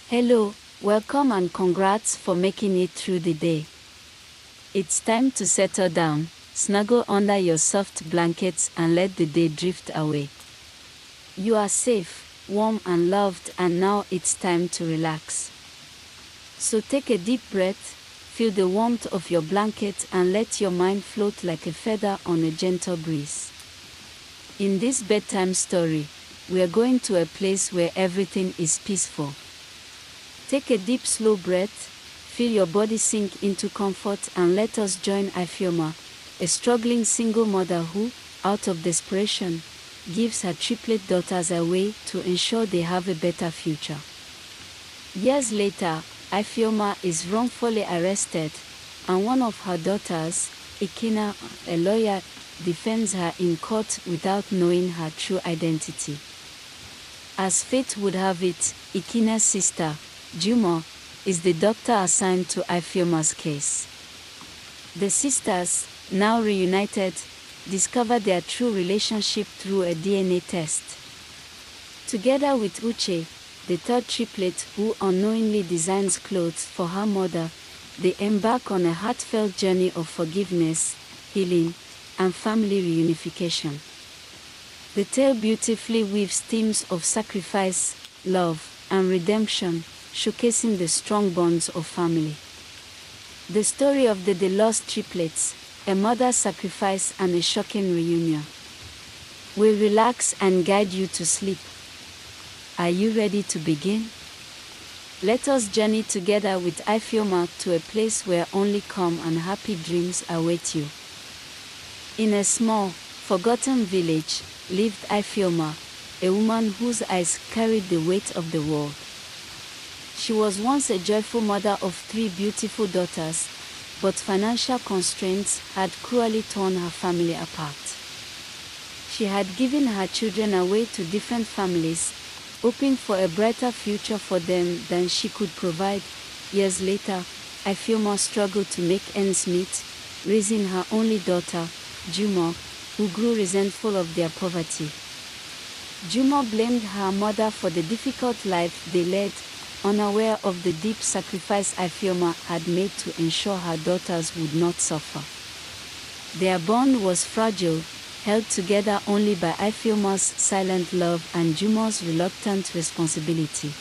Hello, welcome and congrats for making it through the day. It's time to settle down, snuggle under your soft blankets and let the day drift away. You are safe, warm and loved, and now it's time to relax. So take a deep breath, feel the warmth of your blanket and let your mind float like a feather on a gentle breeze. In this bedtime story, we are going to a place where everything is peaceful. Take a deep slow breath, feel your body sink into comfort and let us join Ifeoma, a struggling single mother who, out of desperation, gives her triplet daughters away to ensure they have a better future. Years later, Ifeoma is wrongfully arrested, and one of her daughters, Ikina, a lawyer, defends her in court without knowing her true identity. As fate would have it, Ikina's sister, Jumo, is the doctor assigned to Ifeoma's case. The sisters, now reunited, discover their true relationship through a DNA test. Together with Uche, the third triplet who unknowingly designs clothes for her mother, they embark on a heartfelt journey of forgiveness, healing, and family reunification. The tale beautifully weaves themes of sacrifice, love, and redemption, showcasing the strong bonds of family. The story of the lost triplets, a mother's sacrifice and a shocking reunion, will relax and guide you to sleep. Are you ready to begin? Let us journey together with Ifeoma to a place where only calm and happy dreams await you. In a small, forgotten village, lived Ifeoma, a woman whose eyes carried the weight of the world. She was once a joyful mother of 3 beautiful daughters, but financial constraints had cruelly torn her family apart. She had given her children away to different families, hoping for a brighter future for them than she could provide. Years later, Ifeoma struggled to make ends meet, raising her only daughter, Jumo, who grew resentful of their poverty. Jumo blamed her mother for the difficult life they led, unaware of the deep sacrifice Ifeoma had made to ensure her daughters would not suffer. Their bond was fragile, held together only by Ifeoma's silent love and Jumo's reluctant responsibility.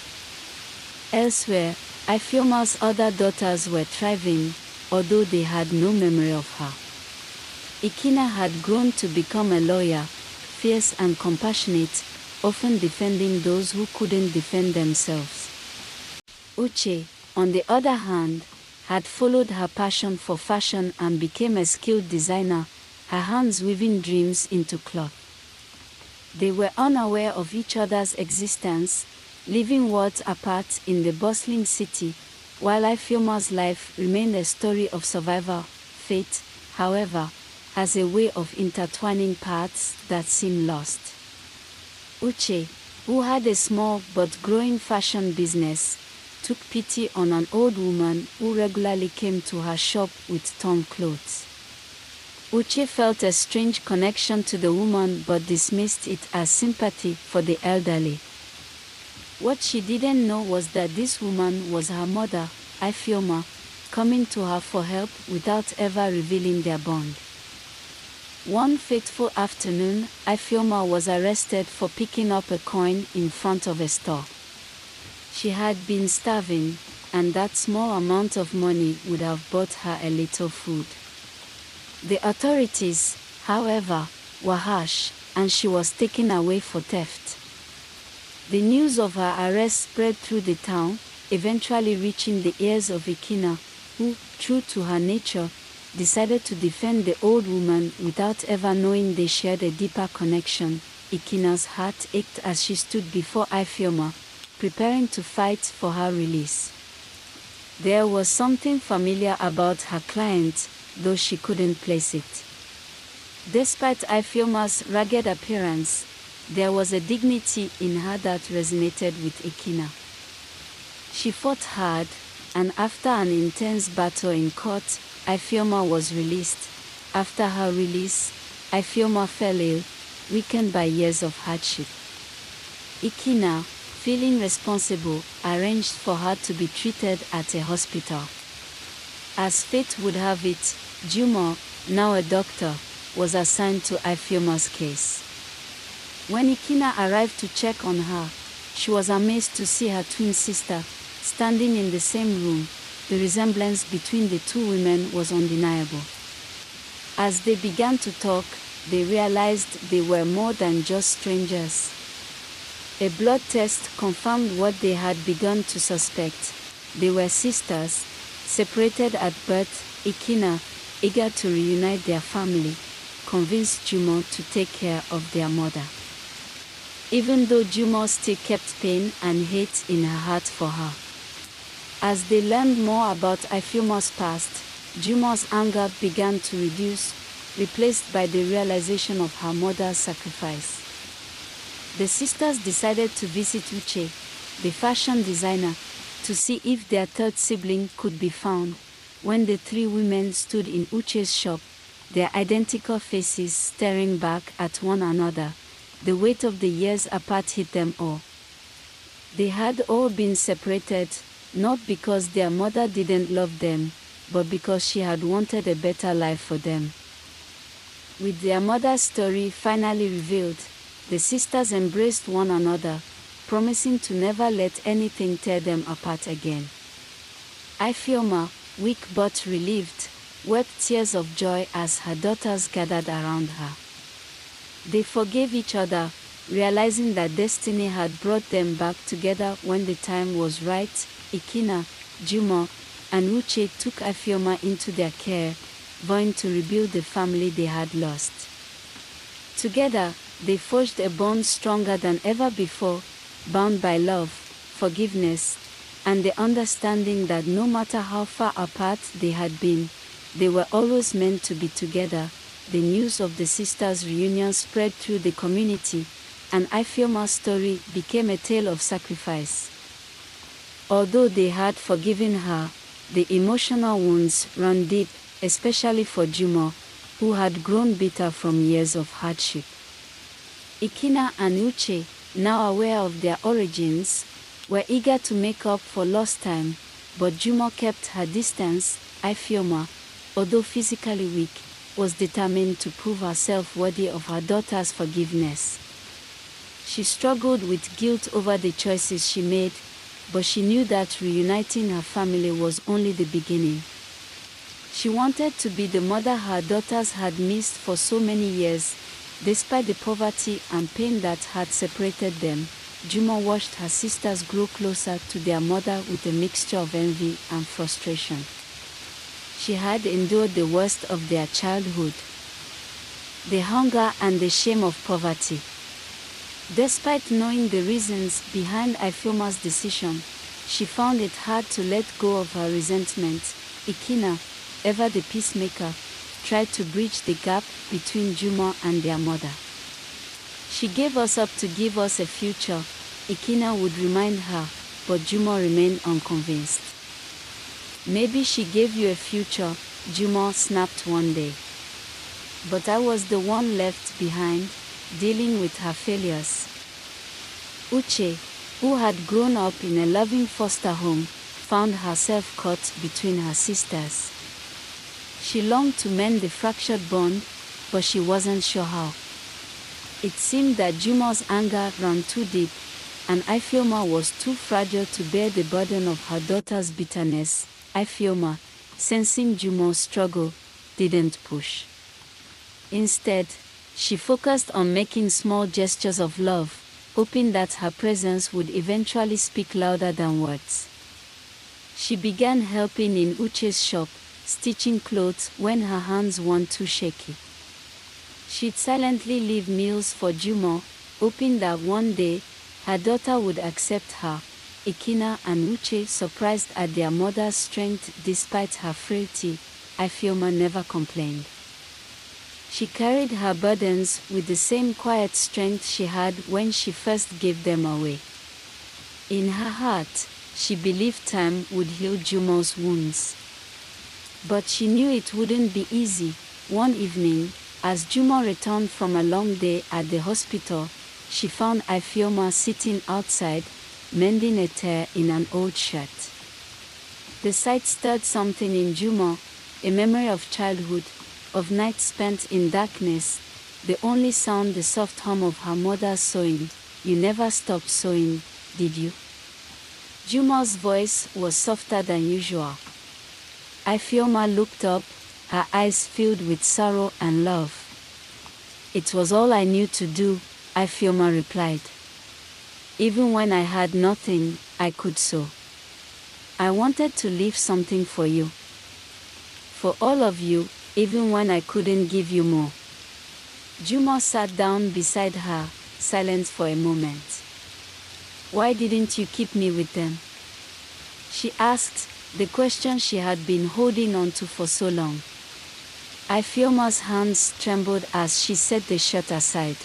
Elsewhere, Ifeoma's other daughters were thriving, although they had no memory of her. Ikina had grown to become a lawyer, fierce and compassionate, often defending those who couldn't defend themselves. Uche, on the other hand, had followed her passion for fashion and became a skilled designer, her hands weaving dreams into cloth. They were unaware of each other's existence, living worlds apart in the bustling city, while Ifeoma's life remained a story of survival. Fate, however, has a way of intertwining paths that seem lost. Uche, who had a small but growing fashion business, took pity on an old woman who regularly came to her shop with torn clothes. Uche felt a strange connection to the woman but dismissed it as sympathy for the elderly. What she didn't know was that this woman was her mother, Ifeoma, coming to her for help without ever revealing their bond. One fateful afternoon, Ifeoma was arrested for picking up a coin in front of a store. She had been starving, and that small amount of money would have bought her a little food. The authorities, however, were harsh, and she was taken away for theft. The news of her arrest spread through the town, eventually reaching the ears of Ikina, who, true to her nature, decided to defend the old woman without ever knowing they shared a deeper connection. Ikina's heart ached as she stood before Ifeoma, preparing to fight for her release. There was something familiar about her client, though she couldn't place it. Despite Ifeoma's rugged appearance, there was a dignity in her that resonated with Ikina. She fought hard, and after an intense battle in court, Ifeoma was released. After her release, Ifeoma fell ill, weakened by years of hardship. Ikina, feeling responsible, arranged for her to be treated at a hospital. As fate would have it, Jumo, now a doctor, was assigned to Ifeoma's case. When Ikina arrived to check on her, she was amazed to see her twin sister standing in the same room. The resemblance between the two women was undeniable. As they began to talk, they realized they were more than just strangers. A blood test confirmed what they had begun to suspect. They were sisters, separated at birth. Ikina, eager to reunite their family, convinced Jumo to take care of their mother. Even though Jumo still kept pain and hate in her heart for her. As they learned more about Ifeoma's past, Jumo's anger began to reduce, replaced by the realization of her mother's sacrifice. The sisters decided to visit Uche, the fashion designer, to see if their third sibling could be found. When the three women stood in Uche's shop, their identical faces staring back at one another, the weight of the years apart hit them all. They had all been separated, not because their mother didn't love them, but because she had wanted a better life for them. With their mother's story finally revealed, the sisters embraced one another, promising to never let anything tear them apart again. Ifeoma, weak but relieved, wept tears of joy as her daughters gathered around her. They forgave each other, realizing that destiny had brought them back together when the time was right. Ikina, Jumo, and Uche took Ifeoma into their care, vowing to rebuild the family they had lost. Together, they forged a bond stronger than ever before, bound by love, forgiveness, and the understanding that no matter how far apart they had been, they were always meant to be together. The news of the sisters' reunion spread through the community, and Ifeoma's story became a tale of sacrifice. Although they had forgiven her, the emotional wounds ran deep, especially for Jumo, who had grown bitter from years of hardship. Ikina and Uche, now aware of their origins, were eager to make up for lost time, but Jumo kept her distance. Ifeoma, although physically weak, was determined to prove herself worthy of her daughter's forgiveness. She struggled with guilt over the choices she made, but she knew that reuniting her family was only the beginning. She wanted to be the mother her daughters had missed for so many years. Despite the poverty and pain that had separated them, Jumo watched her sisters grow closer to their mother with a mixture of envy and frustration. She had endured the worst of their childhood, the hunger and the shame of poverty. Despite knowing the reasons behind Ifeoma's decision, she found it hard to let go of her resentment. Ikina, ever the peacemaker, tried to bridge the gap between Jumo and their mother. She gave us up to give us a future, Ikina would remind her, but Jumo remained unconvinced. Maybe she gave you a future, Jumo snapped one day. But I was the one left behind, dealing with her failures. Uche, who had grown up in a loving foster home, found herself caught between her sisters. She longed to mend the fractured bond, but she wasn't sure how. It seemed that Jumo's anger ran too deep, and Ifeoma was too fragile to bear the burden of her daughter's bitterness. Ifeoma, sensing Jumo's struggle, didn't push. Instead, she focused on making small gestures of love, hoping that her presence would eventually speak louder than words. She began helping in Uche's shop, stitching clothes when her hands weren't too shaky. She'd silently leave meals for Jumo, hoping that one day, her daughter would accept her. Ikina and Uche, surprised at their mother's strength despite her frailty, Ifeoma never complained. She carried her burdens with the same quiet strength she had when she first gave them away. In her heart, she believed time would heal Jumo's wounds. But she knew it wouldn't be easy. One evening, as Jumo returned from a long day at the hospital, she found Ifeoma sitting outside, mending a tear in an old shirt. The sight stirred something in Jumo, a memory of childhood, of nights spent in darkness, the only sound the soft hum of her mother's sewing. "You never stopped sewing, did you?" Jumo's voice was softer than usual. Ifeoma looked up, her eyes filled with sorrow and love. "It was all I knew to do," Ifeoma replied. "Even when I had nothing, I could sew. I wanted to leave something for you. For all of you, even when I couldn't give you more." Jumo sat down beside her, silent for a moment. "Why didn't you keep me with them?" she asked, the question she had been holding on to for so long. Ifeoma's hands trembled as she set the shirt aside.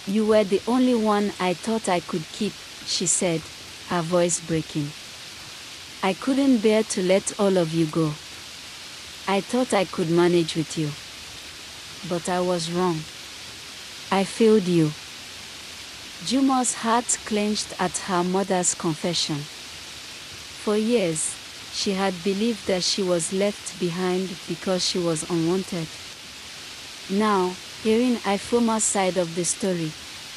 "You were the only one I thought I could keep," she said, her voice breaking. "I couldn't bear to let all of you go. I thought I could manage with you. But I was wrong. I failed you." Jumo's heart clenched at her mother's confession. For years, she had believed that she was left behind because she was unwanted. Now, hearing Ifeoma's side of the story,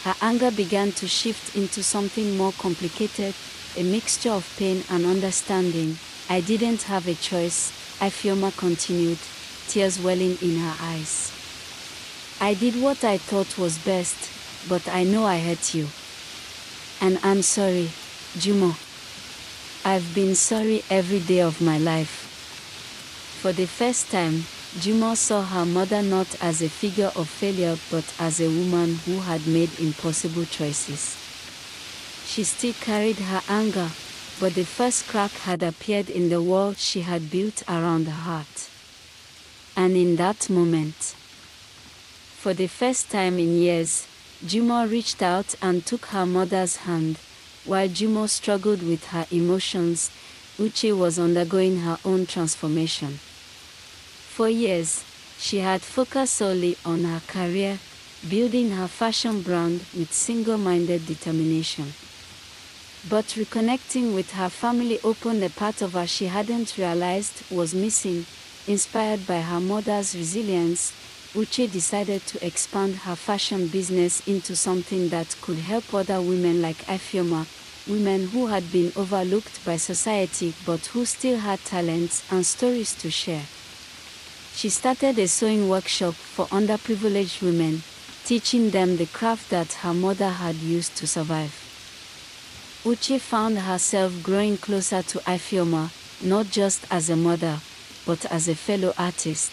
her anger began to shift into something more complicated, a mixture of pain and understanding. "I didn't have a choice," Ifeoma continued, tears welling in her eyes. "I did what I thought was best, but I know I hurt you. And I'm sorry, Jumo. I've been sorry every day of my life." For the first time, Jumo saw her mother not as a figure of failure but as a woman who had made impossible choices. She still carried her anger, but the first crack had appeared in the wall she had built around her heart. And in that moment, for the first time in years, Jumo reached out and took her mother's hand. While Jumo struggled with her emotions, Uche was undergoing her own transformation. For years, she had focused solely on her career, building her fashion brand with single-minded determination. But reconnecting with her family opened a part of her she hadn't realized was missing. Inspired by her mother's resilience, Uche decided to expand her fashion business into something that could help other women like Ifeoma, women who had been overlooked by society but who still had talents and stories to share. She started a sewing workshop for underprivileged women, teaching them the craft that her mother had used to survive. Uche found herself growing closer to Ifeoma, not just as a mother, but as a fellow artist.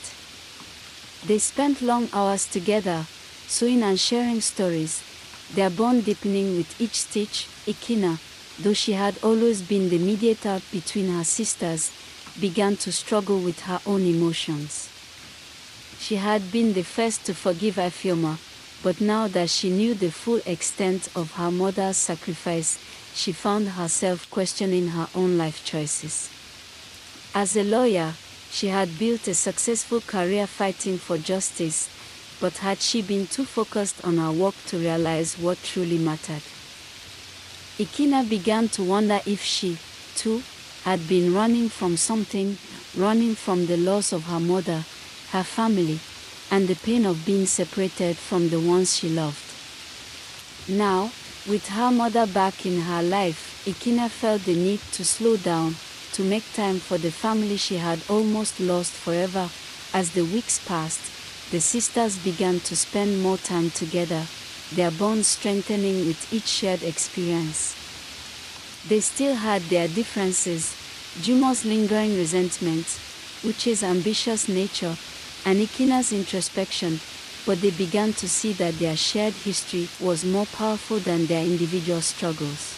They spent long hours together, sewing and sharing stories, their bond deepening with each stitch. Ikina, though she had always been the mediator between her sisters, began to struggle with her own emotions. She had been the first to forgive Ifeoma, but now that she knew the full extent of her mother's sacrifice, she found herself questioning her own life choices. As a lawyer, she had built a successful career fighting for justice, but had she been too focused on her work to realize what truly mattered? Ikina began to wonder if she, too, had been running from something, running from the loss of her mother, her family, and the pain of being separated from the ones she loved. Now, with her mother back in her life, Ikina felt the need to slow down, to make time for the family she had almost lost forever. As the weeks passed, the sisters began to spend more time together, their bond strengthening with each shared experience. They still had their differences, Jumo's lingering resentment, Uche's ambitious nature, and Ikina's introspection, but they began to see that their shared history was more powerful than their individual struggles.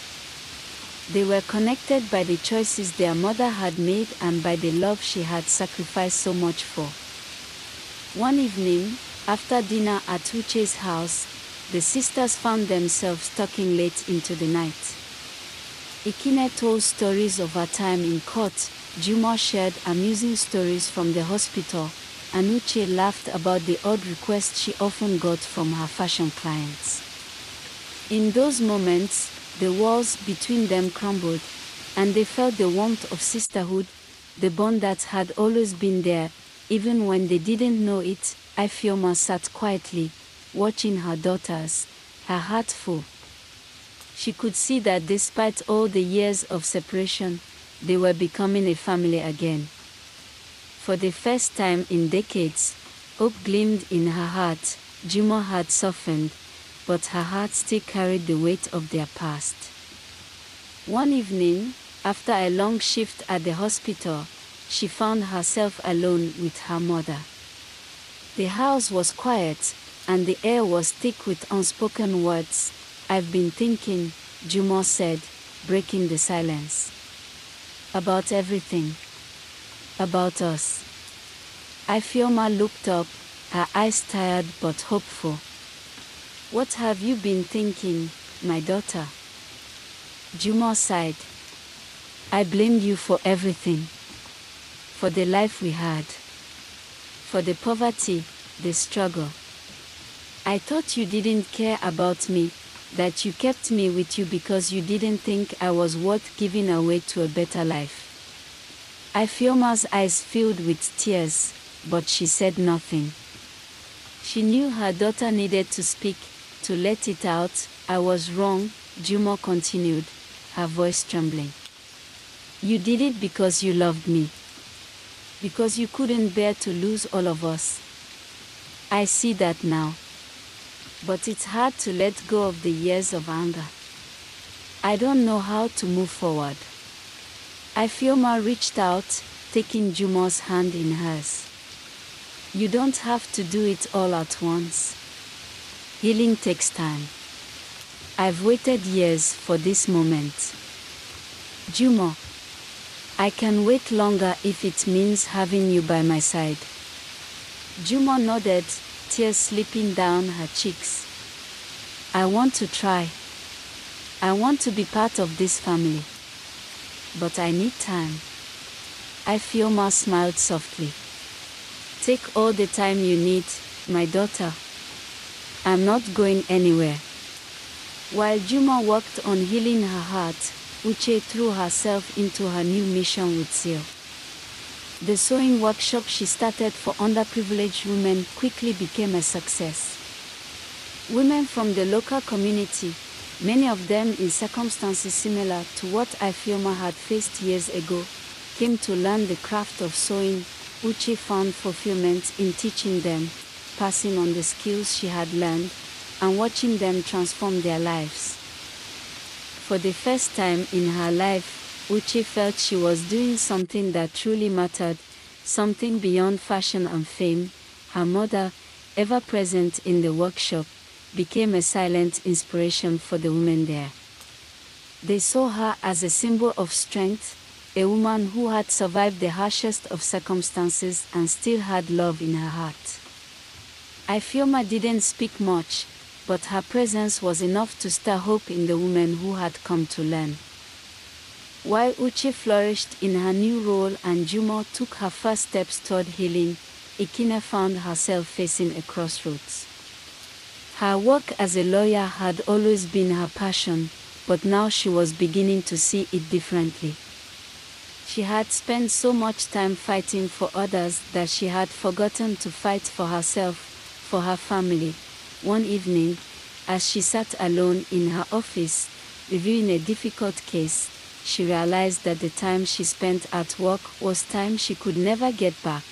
They were connected by the choices their mother had made and by the love she had sacrificed so much for. One evening, after dinner at Uche's house, the sisters found themselves talking late into the night. Ikine told stories of her time in court, Jumo shared amusing stories from the hospital, and Uche laughed about the odd requests she often got from her fashion clients. In those moments, The walls between them crumbled, and they felt the warmth of sisterhood, the bond that had always been there, even when they didn't know it. Ifeoma sat quietly, watching her daughters, her heart full. She could see that despite all the years of separation, they were becoming a family again. For the first time in decades, hope gleamed in her heart. Jumo had softened, but her heart still carried the weight of their past. One evening, after a long shift at the hospital, she found herself alone with her mother. The house was quiet, and the air was thick with unspoken words. "I've been thinking," Jumo said, breaking the silence. "About everything. About us." Ifeoma looked up, her eyes tired but hopeful. "What have you been thinking, my daughter?" Jumo sighed. "I blamed you for everything. For the life we had. For the poverty, the struggle. I thought you didn't care about me, that you kept me with you because you didn't think I was worth giving away to a better life." Ifeoma's eyes filled with tears, but she said nothing. She knew her daughter needed to speak, to let it out. "I was wrong," Jumo continued, her voice trembling. "You did it because you loved me. Because you couldn't bear to lose all of us. I see that now. But it's hard to let go of the years of anger. I don't know how to move forward." Ifeoma reached out, taking Jumo's hand in hers. "You don't have to do it all at once. Healing takes time. I've waited years for this moment. Jumo, I can wait longer if it means having you by my side." Jumo nodded, tears slipping down her cheeks. "I want to try. I want to be part of this family. But I need time." Ifeoma smiled softly. "Take all the time you need, my daughter. I'm not going anywhere." While Jumo worked on healing her heart, Uche threw herself into her new mission with zeal. The sewing workshop she started for underprivileged women quickly became a success. Women from the local community, many of them in circumstances similar to what Ifeoma had faced years ago, came to learn the craft of sewing. Uche found fulfillment in teaching them, passing on the skills she had learned, and watching them transform their lives. For the first time in her life, Uche felt she was doing something that truly mattered, something beyond fashion and fame. Her mother, ever present in the workshop, became a silent inspiration for the women there. They saw her as a symbol of strength, a woman who had survived the harshest of circumstances and still had love in her heart. Ifeoma didn't speak much, but her presence was enough to stir hope in the women who had come to learn. While Uche flourished in her new role and Jumo took her first steps toward healing, Ikine found herself facing a crossroads. Her work as a lawyer had always been her passion, but now she was beginning to see it differently. She had spent so much time fighting for others that she had forgotten to fight for herself, for her family. One evening, as she sat alone in her office, reviewing a difficult case, she realized that the time she spent at work was time she could never get back.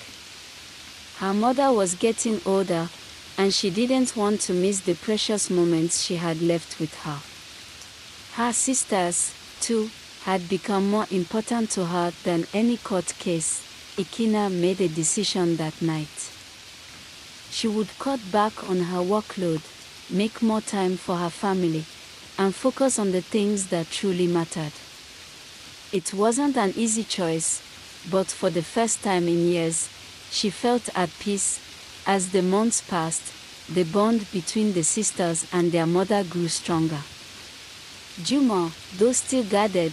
Her mother was getting older, and she didn't want to miss the precious moments she had left with her. Her sisters, too, had become more important to her than any court case. Ikina made a decision that night. She would cut back on her workload, make more time for her family, and focus on the things that truly mattered. It wasn't an easy choice, but for the first time in years, she felt at peace. As the months passed, the bond between the sisters and their mother grew stronger. Jumo, though still guarded,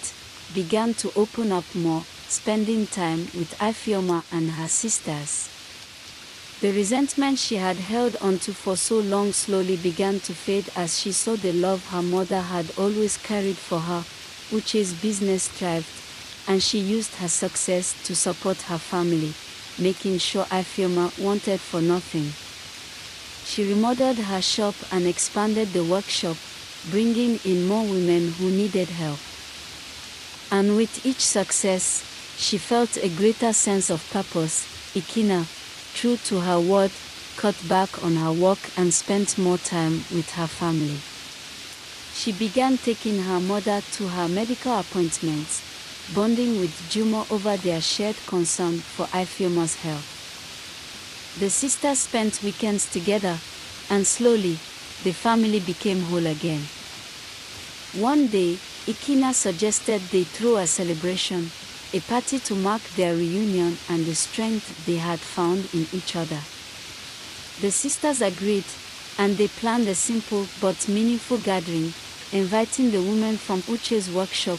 began to open up more, spending time with Ifeoma and her sisters. The resentment she had held onto for so long slowly began to fade as she saw the love her mother had always carried for her, Uche's business thrived, and she used her success to support her family, making sure Ifeoma wanted for nothing. She remodeled her shop and expanded the workshop, bringing in more women who needed help. And with each success, she felt a greater sense of purpose. Ikina, true to her word, cut back on her work and spent more time with her family. She began taking her mother to her medical appointments, bonding with Jumo over their shared concern for Ifeoma's health. The sisters spent weekends together, and slowly, the family became whole again. One day, Ikina suggested they throw a celebration, a party to mark their reunion and the strength they had found in each other. The sisters agreed, and they planned a simple but meaningful gathering, inviting the women from Uche's workshop,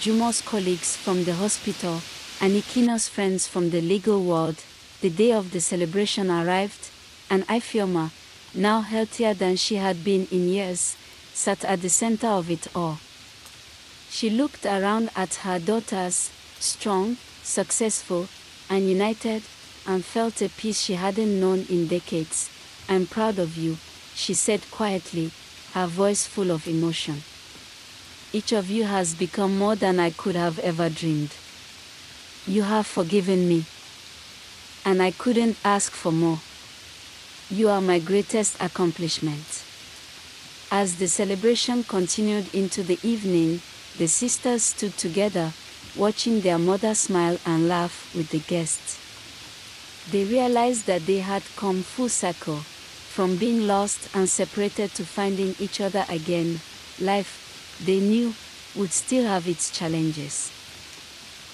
Jumo's colleagues from the hospital, and Ikina's friends from the legal world. The day of the celebration arrived, and Ifeoma, now healthier than she had been in years, sat at the center of it all. She looked around at her daughters, strong, successful, and united, and felt a peace she hadn't known in decades. "I'm proud of you," she said quietly, her voice full of emotion. "Each of you has become more than I could have ever dreamed. You have forgiven me, and I couldn't ask for more. You are my greatest accomplishment." As the celebration continued into the evening, the sisters stood together, watching their mother smile and laugh with the guests. They realized that they had come full circle, from being lost and separated to finding each other again. Life, they knew, would still have its challenges,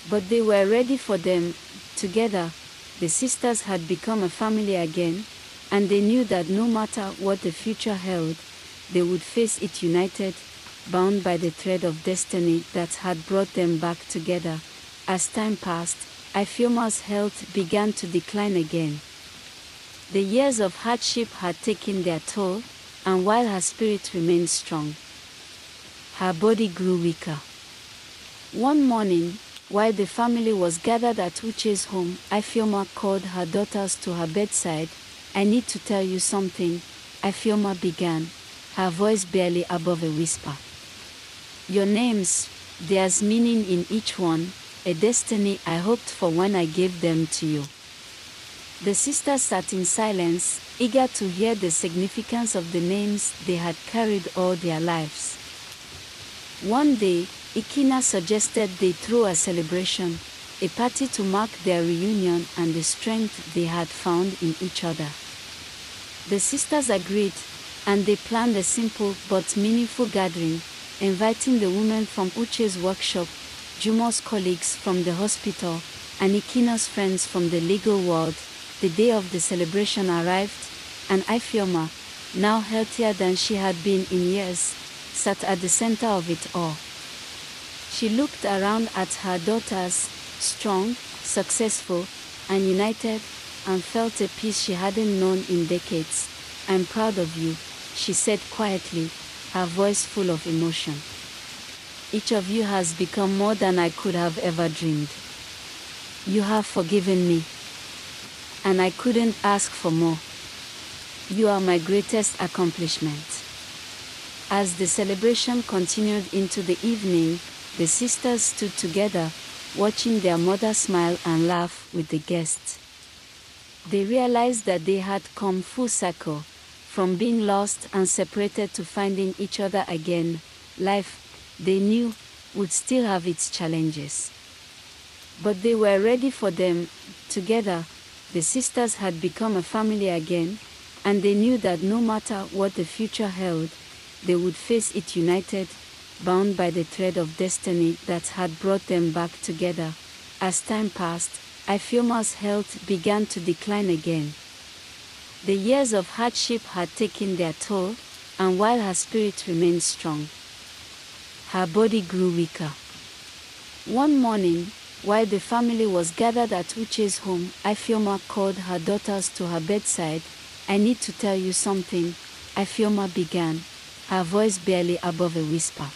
but they were ready for them. Together, the sisters had become a family again, and they knew that no matter what the future held, they would face it united, bound by the thread of destiny that had brought them back together. As time passed, Ifeoma's health began to decline again. The years of hardship had taken their toll, and while her spirit remained strong, her body grew weaker. One morning, while the family was gathered at Uche's home, Ifeoma called her daughters to her bedside. "I need to tell you something," Ifeoma began, her voice barely above a whisper. "Your names, there's meaning in each one, a destiny I hoped for when I gave them to you." The sisters sat in silence, eager to hear the significance of the names they had carried all their lives. One day, Ikina suggested they throw a celebration, a party to mark their reunion and the strength they had found in each other. The sisters agreed, and they planned a simple but meaningful gathering, inviting the women from Uche's workshop, Jumo's colleagues from the hospital, and Ikina's friends from the legal world. The day of the celebration arrived, and Ifeoma, now healthier than she had been in years, sat at the center of it all. She looked around at her daughters, strong, successful, and united, and felt a peace she hadn't known in decades. "I'm proud of you," she said quietly, her voice full of emotion. "Each of you has become more than I could have ever dreamed. You have forgiven me, and I couldn't ask for more. You are my greatest accomplishment." As the celebration continued into the evening, the sisters stood together, watching their mother smile and laugh with the guests. They realized that they had come full circle, from being lost and separated to finding each other again. Life, they knew, would still have its challenges, but they were ready for them. Together, the sisters had become a family again, and they knew that no matter what the future held, they would face it united, bound by the thread of destiny that had brought them back together. As time passed, Ifeoma's health began to decline again. The years of hardship had taken their toll, and while her spirit remained strong, her body grew weaker. One morning, While the family was gathered at Uche's home, Ifeoma called her daughters to her bedside. "I need to tell you something," Ifeoma began, her voice barely above a whisper.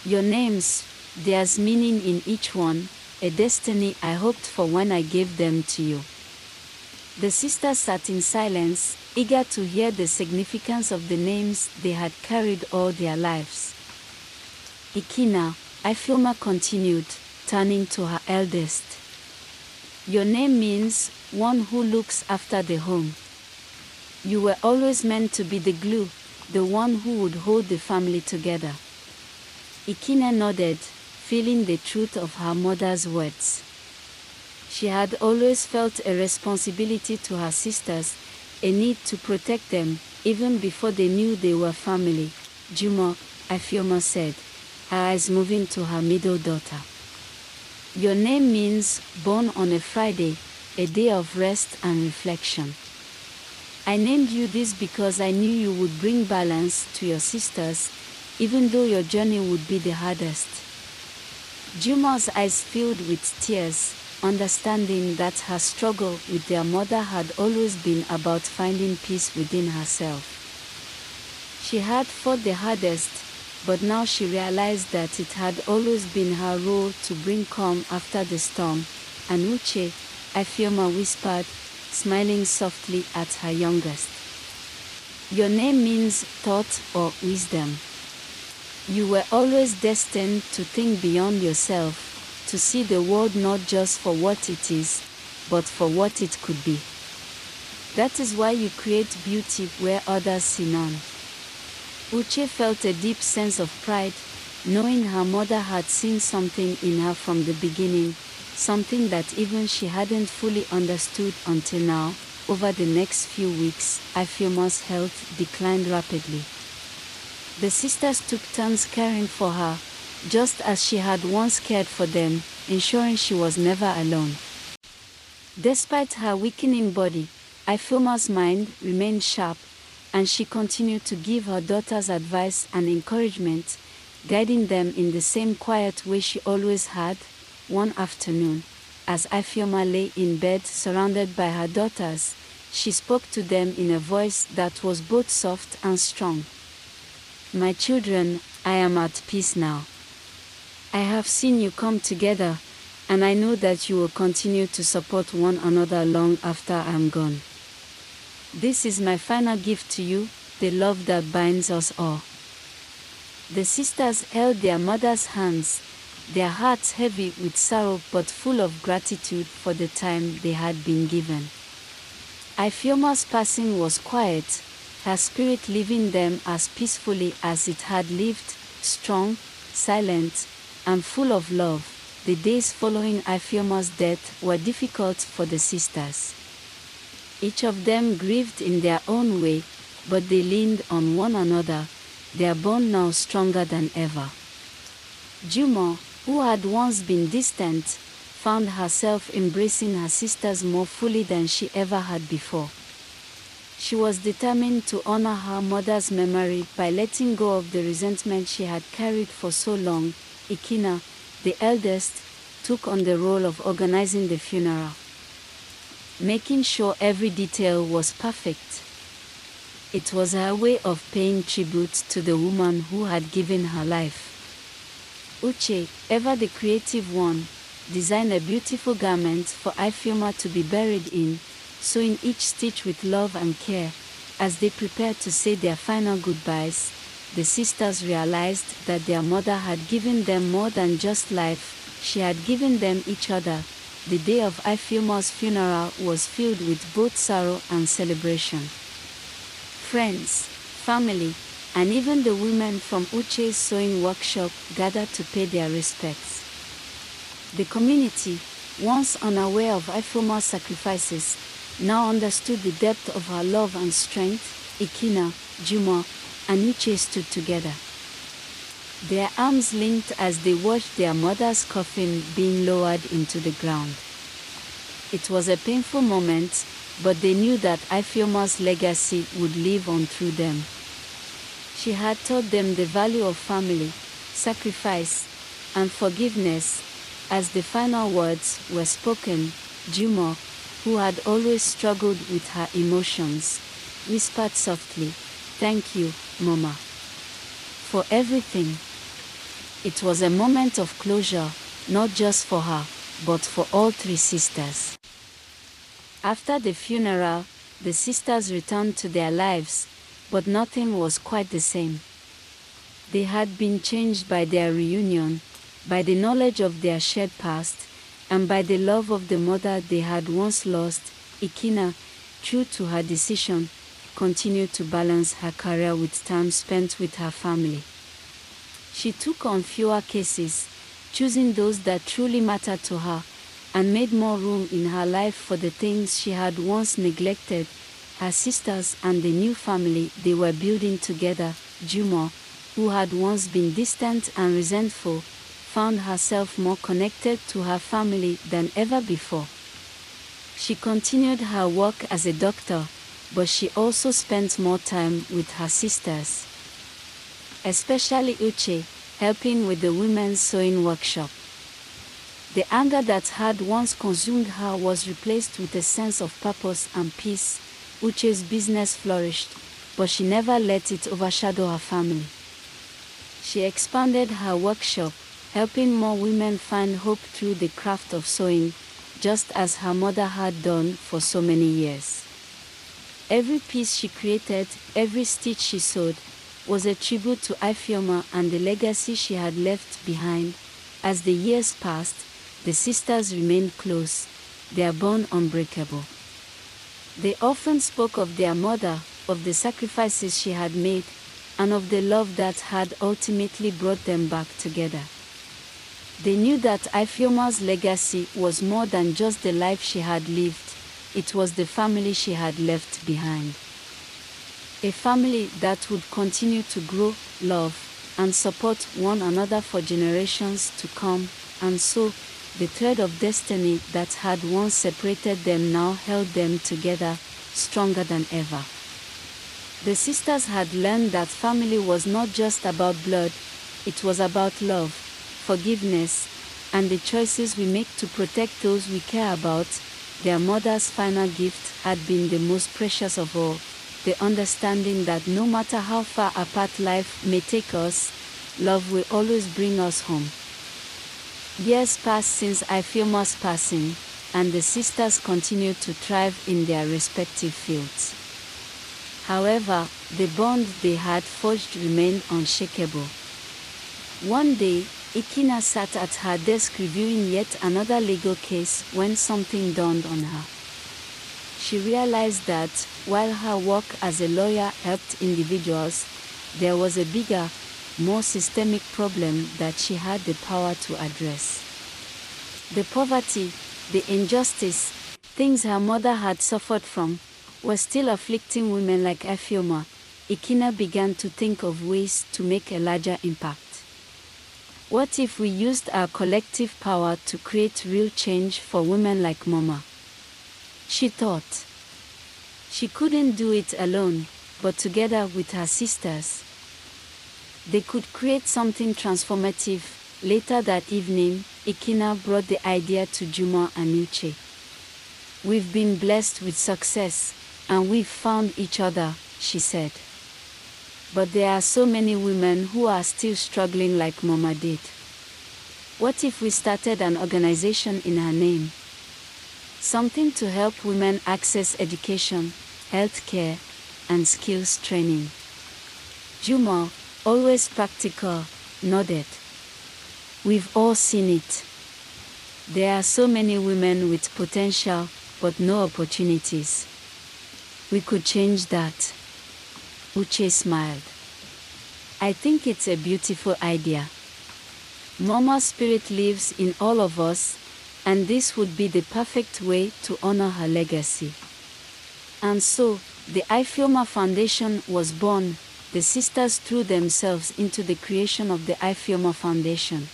"Your names, there's meaning in each one, a destiny I hoped for when I gave them to you." The sisters sat in silence, eager to hear the significance of the names they had carried all their lives. "Ikina," Ifeoma continued, turning to her eldest. "Your name means one who looks after the home. You were always meant to be the glue, the one who would hold the family together." Ikina nodded, feeling the truth of her mother's words. She had always felt a responsibility to her sisters, a need to protect them, even before they knew they were family. "Jumo," Ifeoma said, her eyes moving to her middle daughter. "Your name means born on a Friday, a day of rest and reflection. I named you this because I knew you would bring balance to your sisters, even though your journey would be the hardest." Jumo's eyes filled with tears, understanding that her struggle with their mother had always been about finding peace within herself. She had fought the hardest, but now she realized that it had always been her role to bring calm after the storm. "And Uche," Ifeoma whispered, smiling softly at her youngest. "Your name means thought or wisdom. You were always destined to think beyond yourself, to see the world not just for what it is, but for what it could be. That is why you create beauty where others see none." Uche felt a deep sense of pride, knowing her mother had seen something in her from the beginning, something that even she hadn't fully understood until now. Over the next few weeks, Ifeoma's health declined rapidly. The sisters took turns caring for her, just as she had once cared for them, ensuring she was never alone. Despite her weakening body, Ifeoma's mind remained sharp, and she continued to give her daughters advice and encouragement, guiding them in the same quiet way she always had. One afternoon, as Ifeoma lay in bed surrounded by her daughters, she spoke to them in a voice that was both soft and strong. "My children, I am at peace now. I have seen you come together, and I know that you will continue to support one another long after I am gone. This is my final gift to you, the love that binds us all." The sisters held their mother's hands, their hearts heavy with sorrow but full of gratitude for the time they had been given. Ifeoma's passing was quiet, her spirit leaving them as peacefully as it had lived, strong, silent, and full of love. The days following Ifeoma's death were difficult for the sisters. Each of them grieved in their own way, but they leaned on one another, their bond now stronger than ever. Jumo, who had once been distant, found herself embracing her sisters more fully than she ever had before. She was determined to honor her mother's memory by letting go of the resentment she had carried for so long. Ikina, the eldest, took on the role of organizing the funeral, making sure every detail was perfect. It was her way of paying tribute to the woman who had given her life. Uche, ever the creative one, designed a beautiful garment for Ifeoma to be buried in, sewing each stitch with love and care. As they prepared to say their final goodbyes, the sisters realized that their mother had given them more than just life, she had given them each other. The day of Ifeoma's funeral was filled with both sorrow and celebration. Friends, family, and even the women from Uche's sewing workshop gathered to pay their respects. The community, once unaware of Ifeoma's sacrifices, now understood the depth of her love and strength. Ikina, Jumo, and Uche stood together, their arms linked as they watched their mother's coffin being lowered into the ground. It was a painful moment, but they knew that Ifeoma's legacy would live on through them. She had taught them the value of family, sacrifice, and forgiveness, As the final words were spoken, Jumo, who had always struggled with her emotions, whispered softly, "Thank you, Mama, for everything." It was a moment of closure, not just for her, but for all three sisters. After the funeral, the sisters returned to their lives, but nothing was quite the same. They had been changed by their reunion, by the knowledge of their shared past, and by the love of the mother they had once lost. Ikina, true to her decision, continued to balance her career with time spent with her family. She took on fewer cases, choosing those that truly mattered to her, and made more room in her life for the things she had once neglected, her sisters and the new family they were building together. Jumo, who had once been distant and resentful, found herself more connected to her family than ever before. She continued her work as a doctor, but she also spent more time with her sisters, especially Uche, helping with the women's sewing workshop. The anger that had once consumed her was replaced with a sense of purpose and peace. Uche's business flourished, but she never let it overshadow her family. She expanded her workshop, helping more women find hope through the craft of sewing, just as her mother had done for so many years. Every piece she created, every stitch she sewed, was a tribute to Ifeoma and the legacy she had left behind. As the years passed, the sisters remained close, their bond unbreakable. They often spoke of their mother, of the sacrifices she had made, and of the love that had ultimately brought them back together. They knew that Ifeoma's legacy was more than just the life she had lived, it was the family she had left behind. A family that would continue to grow, love, and support one another for generations to come, and so, the thread of destiny that had once separated them now held them together, stronger than ever. The sisters had learned that family was not just about blood, it was about love, forgiveness, and the choices we make to protect those we care about. Their mother's final gift had been the most precious of all, the understanding that no matter how far apart life may take us, love will always bring us home. Years passed since Ifeoma's passing, and the sisters continued to thrive in their respective fields. However, the bond they had forged remained unshakable. One day, Ikina sat at her desk reviewing yet another legal case when something dawned on her. She realized that, while her work as a lawyer helped individuals, there was a bigger, more systemic problem that she had the power to address. The poverty, the injustice, things her mother had suffered from, were still afflicting women like Ifeoma. Ikina began to think of ways to make a larger impact. What if we used our collective power to create real change for women like Mama? She thought. She couldn't do it alone, but together with her sisters, they could create something transformative. Later that evening, Ikina brought the idea to Jumo and Uche. "We've been blessed with success, and we've found each other," she said. "But there are so many women who are still struggling like Mama did. What if we started an organization in her name? Something to help women access education, healthcare, and skills training." Jumo, always practical, nodded. "We've all seen it. There are so many women with potential, but no opportunities. We could change that." Uche smiled. "I think it's a beautiful idea. Mama's spirit lives in all of us, and this would be the perfect way to honor her legacy." And so, the Ifeoma Foundation was born. The sisters threw themselves into the creation of the Ifeoma Foundation.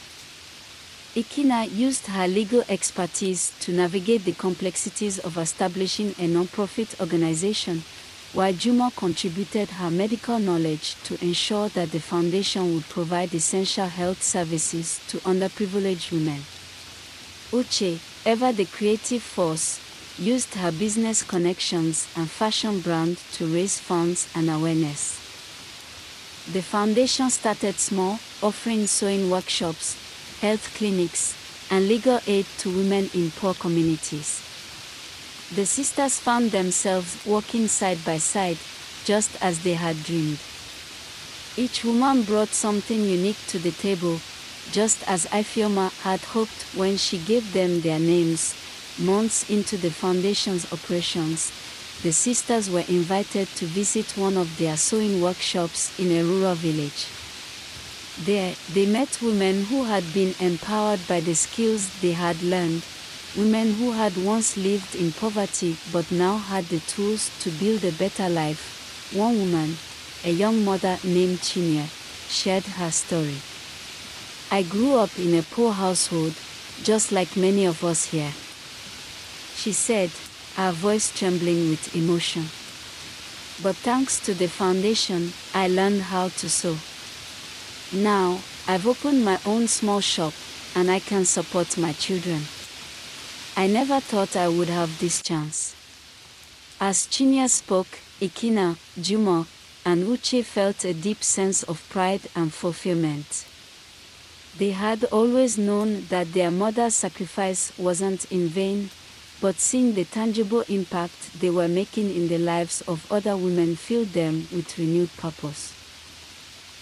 Ikina used her legal expertise to navigate the complexities of establishing a non-profit organization, while Jumo contributed her medical knowledge to ensure that the foundation would provide essential health services to underprivileged women. Uche, ever the creative force, used her business connections and fashion brand to raise funds and awareness. The foundation started small, offering sewing workshops, health clinics, and legal aid to women in poor communities. The sisters found themselves working side by side, just as they had dreamed. Each woman brought something unique to the table, just as Ifeoma had hoped when she gave them their names. Months into the foundation's operations, the sisters were invited to visit one of their sewing workshops in a rural village. There, they met women who had been empowered by the skills they had learned, women who had once lived in poverty but now had the tools to build a better life. One woman, a young mother named Chinya, shared her story. "I grew up in a poor household, just like many of us here," she said, her voice trembling with emotion. "But thanks to the foundation, I learned how to sew. Now, I've opened my own small shop, and I can support my children. I never thought I would have this chance." As Chinya spoke, Ikina, Jumo, and Uche felt a deep sense of pride and fulfillment. They had always known that their mother's sacrifice wasn't in vain, but seeing the tangible impact they were making in the lives of other women filled them with renewed purpose.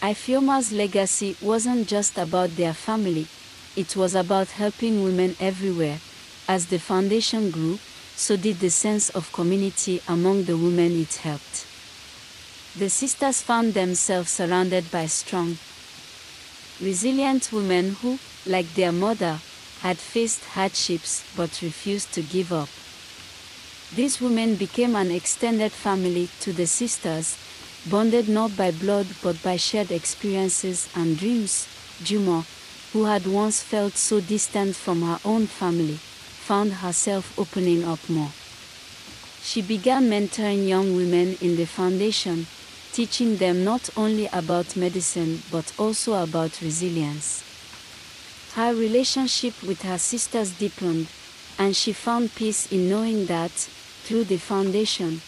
Ifeoma's legacy wasn't just about their family, it was about helping women everywhere. As the foundation grew, so did the sense of community among the women it helped. The sisters found themselves surrounded by strong, resilient women who, like their mother, had faced hardships but refused to give up. These women became an extended family to the sisters, bonded not by blood but by shared experiences and dreams. Jumo, who had once felt so distant from her own family, found herself opening up more. She began mentoring young women in the foundation, teaching them not only about medicine but also about resilience. Her relationship with her sisters deepened, and she found peace in knowing that, through the foundation,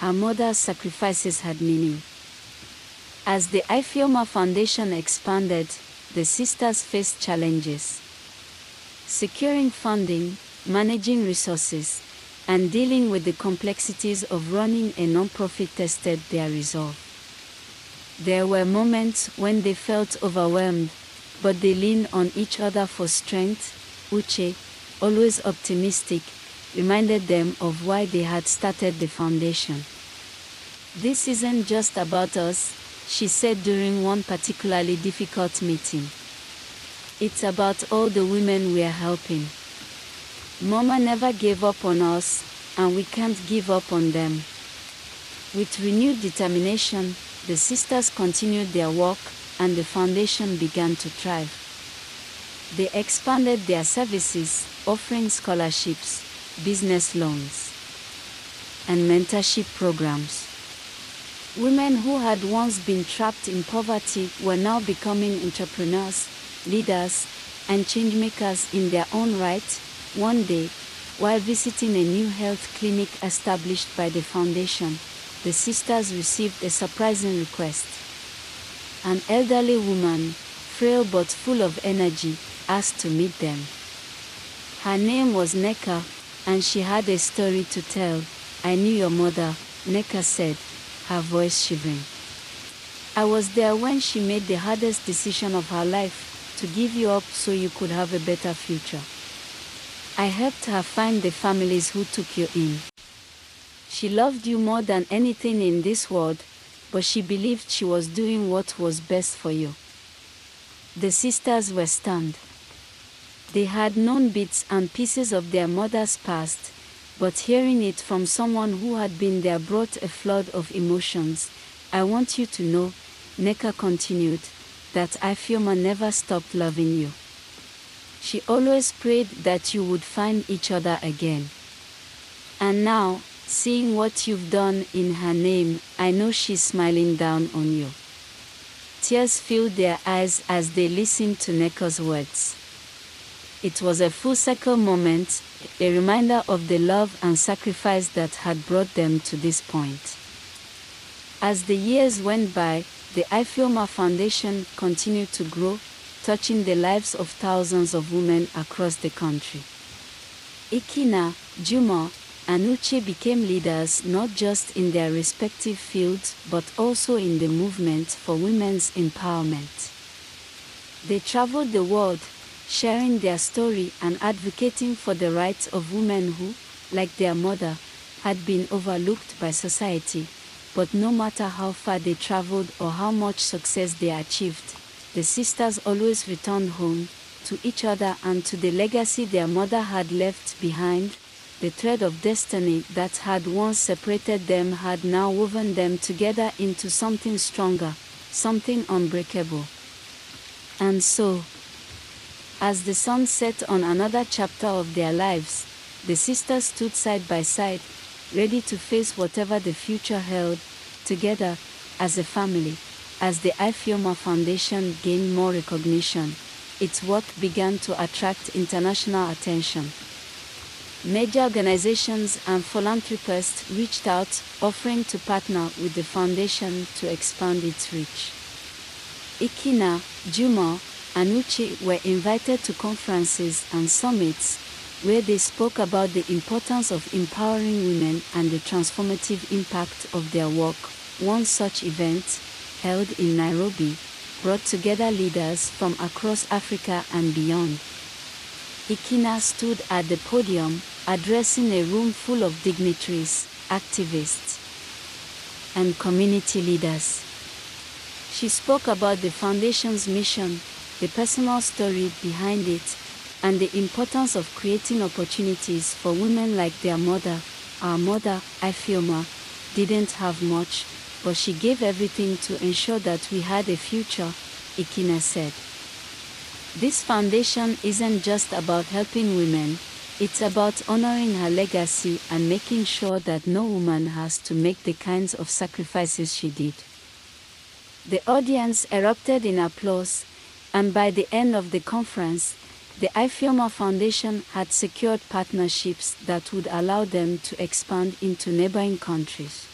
her mother's sacrifices had meaning. As the Ifeoma Foundation expanded, the sisters faced challenges. Securing funding, managing resources, and dealing with the complexities of running a non-profit tested their resolve. There were moments when they felt overwhelmed, but they leaned on each other for strength. Uche, always optimistic, reminded them of why they had started the foundation. "This isn't just about us," she said during one particularly difficult meeting. "It's about all the women we're helping. Mama never gave up on us, and we can't give up on them." With renewed determination, the sisters continued their work, and the foundation began to thrive. They expanded their services, offering scholarships, business loans, and mentorship programs. Women who had once been trapped in poverty were now becoming entrepreneurs, leaders, and changemakers in their own right. One day, while visiting a new health clinic established by the foundation, the sisters received a surprising request. An elderly woman, frail but full of energy, asked to meet them. Her name was Neka, and she had a story to tell. "I knew your mother," Neka said, her voice shivering. "I was there when she made the hardest decision of her life, to give you up so you could have a better future. I helped her find the families who took you in. She loved you more than anything in this world, but she believed she was doing what was best for you." The sisters were stunned. They had known bits and pieces of their mother's past, but hearing it from someone who had been there brought a flood of emotions. "I want you to know," Neka continued, "that Ifeoma never stopped loving you. She always prayed that you would find each other again. And now, seeing what you've done in her name, I know she's smiling down on you." Tears filled their eyes as they listened to Neka's words. It was a full circle moment, a reminder of the love and sacrifice that had brought them to this point. As the years went by, the Ifeoma Foundation continued to grow, touching the lives of thousands of women across the country. Ikina, Juma, and Uche became leaders not just in their respective fields but also in the movement for women's empowerment. They traveled the world, sharing their story and advocating for the rights of women who, like their mother, had been overlooked by society. But no matter how far they traveled or how much success they achieved, the sisters always returned home, to each other and to the legacy their mother had left behind. The thread of destiny that had once separated them had now woven them together into something stronger, something unbreakable. And so, as the sun set on another chapter of their lives, the sisters stood side by side, ready to face whatever the future held, together, as a family. As the Ifeoma Foundation gained more recognition, its work began to attract international attention. Major organizations and philanthropists reached out, offering to partner with the foundation to expand its reach. Ikina, Juma, and Uche were invited to conferences and summits, where they spoke about the importance of empowering women and the transformative impact of their work. One such event, held in Nairobi, brought together leaders from across Africa and beyond. Ikina stood at the podium, addressing a room full of dignitaries, activists, and community leaders. She spoke about the foundation's mission, the personal story behind it, and the importance of creating opportunities for women like their mother. Our mother, Ifeoma, didn't have much, but she gave everything to ensure that we had a future, Ikina said. This foundation isn't just about helping women, it's about honoring her legacy and making sure that no woman has to make the kinds of sacrifices she did. The audience erupted in applause, and by the end of the conference, the Ifeoma Foundation had secured partnerships that would allow them to expand into neighboring countries.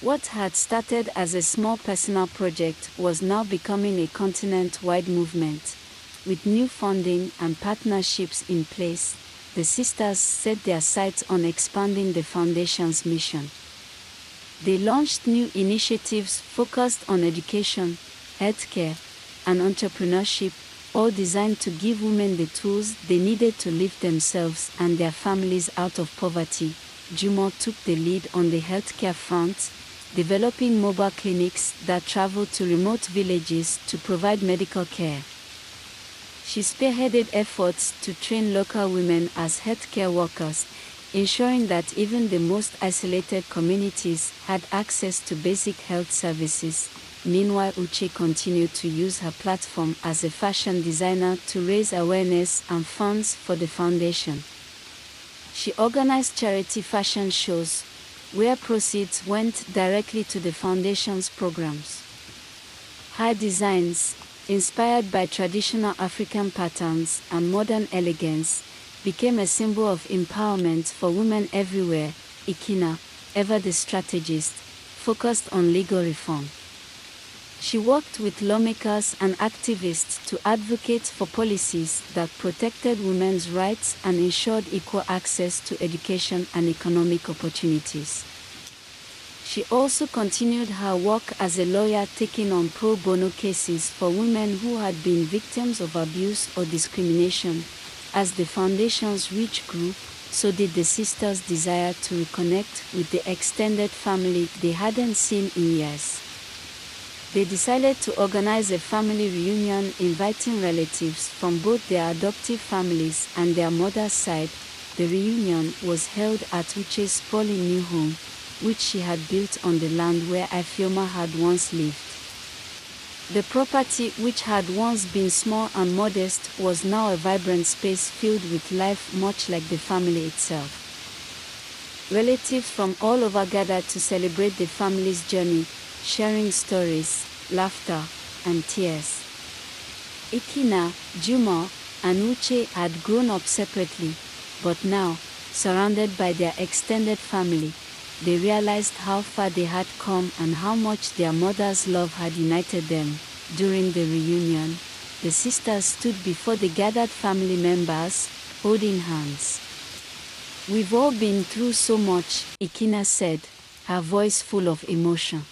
What had started as a small personal project was now becoming a continent-wide movement. With new funding and partnerships in place, the sisters set their sights on expanding the foundation's mission. They launched new initiatives focused on education, healthcare, and entrepreneurship, all designed to give women the tools they needed to lift themselves and their families out of poverty. Juma took the lead on the healthcare front, developing mobile clinics that traveled to remote villages to provide medical care. She spearheaded efforts to train local women as healthcare workers, ensuring that even the most isolated communities had access to basic health services. Meanwhile, Uche continued to use her platform as a fashion designer to raise awareness and funds for the foundation. She organized charity fashion shows, where proceeds went directly to the foundation's programs. Her designs, inspired by traditional African patterns and modern elegance, became a symbol of empowerment for women everywhere. Ikina, ever the strategist, focused on legal reform. She worked with lawmakers and activists to advocate for policies that protected women's rights and ensured equal access to education and economic opportunities. She also continued her work as a lawyer, taking on pro bono cases for women who had been victims of abuse or discrimination. As the foundation's reach grew, so did the sisters' desire to reconnect with the extended family they hadn't seen in years. They decided to organize a family reunion, inviting relatives from both their adoptive families and their mother's side. The reunion was held at Uche's sprawling new home, which she had built on the land where Ifeoma had once lived. The property, which had once been small and modest, was now a vibrant space filled with life, much like the family itself. Relatives from all over gathered to celebrate the family's journey, sharing stories, laughter, and tears. Ikina, Juma, and Uche had grown up separately, but now, surrounded by their extended family, they realized how far they had come and how much their mother's love had united them. During the reunion, the sisters stood before the gathered family members, holding hands. "We've all been through so much," Ikina said, her voice full of emotion.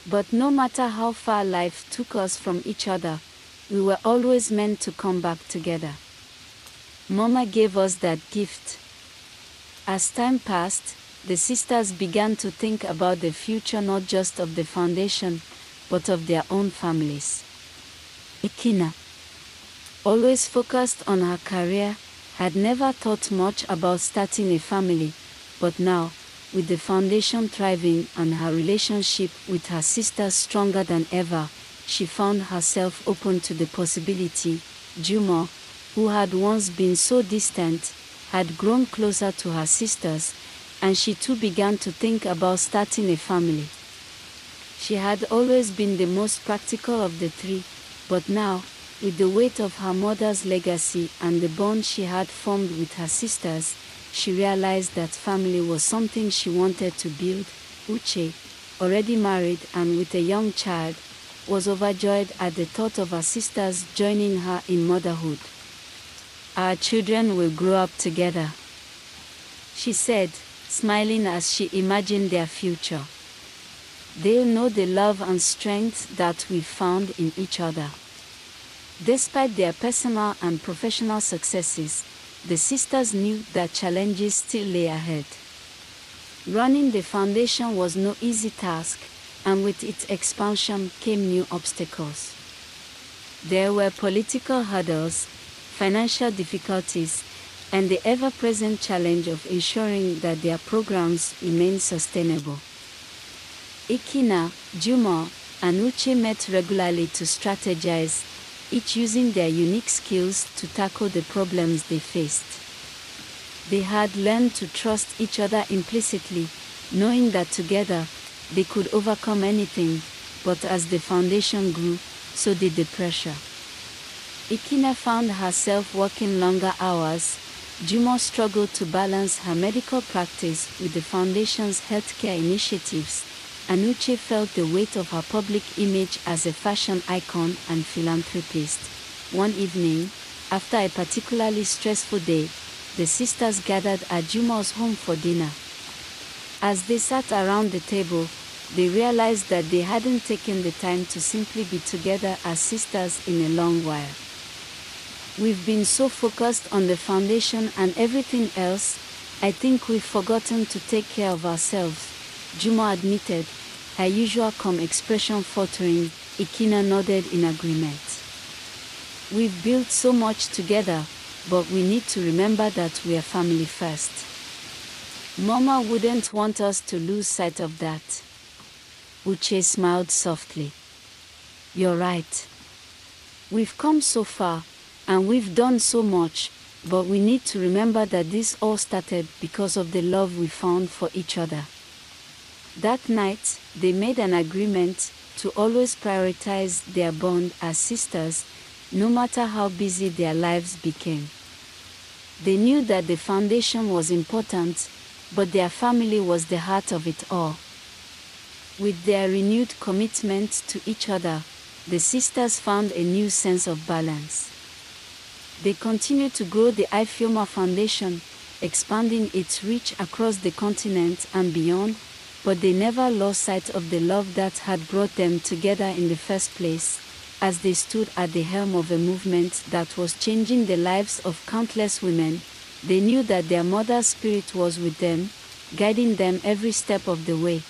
"But no matter how far life took us from each other, we were always meant to come back together. Mama gave us that gift." As time passed, the sisters began to think about the future, not just of the foundation, but of their own families. Ikina, always focused on her career, had never thought much about starting a family, but now, with the foundation thriving and her relationship with her sisters stronger than ever, she found herself open to the possibility. Jumo, who had once been so distant, had grown closer to her sisters, and she too began to think about starting a family. She had always been the most practical of the three, but now, with the weight of her mother's legacy and the bond she had formed with her sisters, she realized that family was something she wanted to build. Uche, already married and with a young child, was overjoyed at the thought of her sisters joining her in motherhood. "Our children will grow up together," she said, smiling as she imagined their future. "They'll know the love and strength that we've found in each other." Despite their personal and professional successes, the sisters knew that challenges still lay ahead. Running the foundation was no easy task, and with its expansion came new obstacles. There were political hurdles, financial difficulties, and the ever-present challenge of ensuring that their programs remained sustainable. Ikina, Jumo, and Uche met regularly to strategize, each using their unique skills to tackle the problems they faced. They had learned to trust each other implicitly, knowing that together they could overcome anything, but as the foundation grew, so did the pressure. Ikina found herself working longer hours. Jumo struggled to balance her medical practice with the foundation's healthcare initiatives, and Uche felt the weight of her public image as a fashion icon and philanthropist. One evening, after a particularly stressful day, the sisters gathered at Jumo's home for dinner. As they sat around the table, they realized that they hadn't taken the time to simply be together as sisters in a long while. "We've been so focused on the foundation and everything else, I think we've forgotten to take care of ourselves," Jumo admitted, her usual calm expression faltering. Ikina nodded in agreement. "We've built so much together, but we need to remember that we are family first. Mama wouldn't want us to lose sight of that." Uche smiled softly. "You're right. We've come so far, and we've done so much, but we need to remember that this all started because of the love we found for each other." That night, they made an agreement to always prioritize their bond as sisters, no matter how busy their lives became. They knew that the foundation was important, but their family was the heart of it all. With their renewed commitment to each other, the sisters found a new sense of balance. They continued to grow the Ifeoma Foundation, expanding its reach across the continent and beyond, but they never lost sight of the love that had brought them together in the first place. As they stood at the helm of a movement that was changing the lives of countless women, they knew that their mother's spirit was with them, guiding them every step of the way.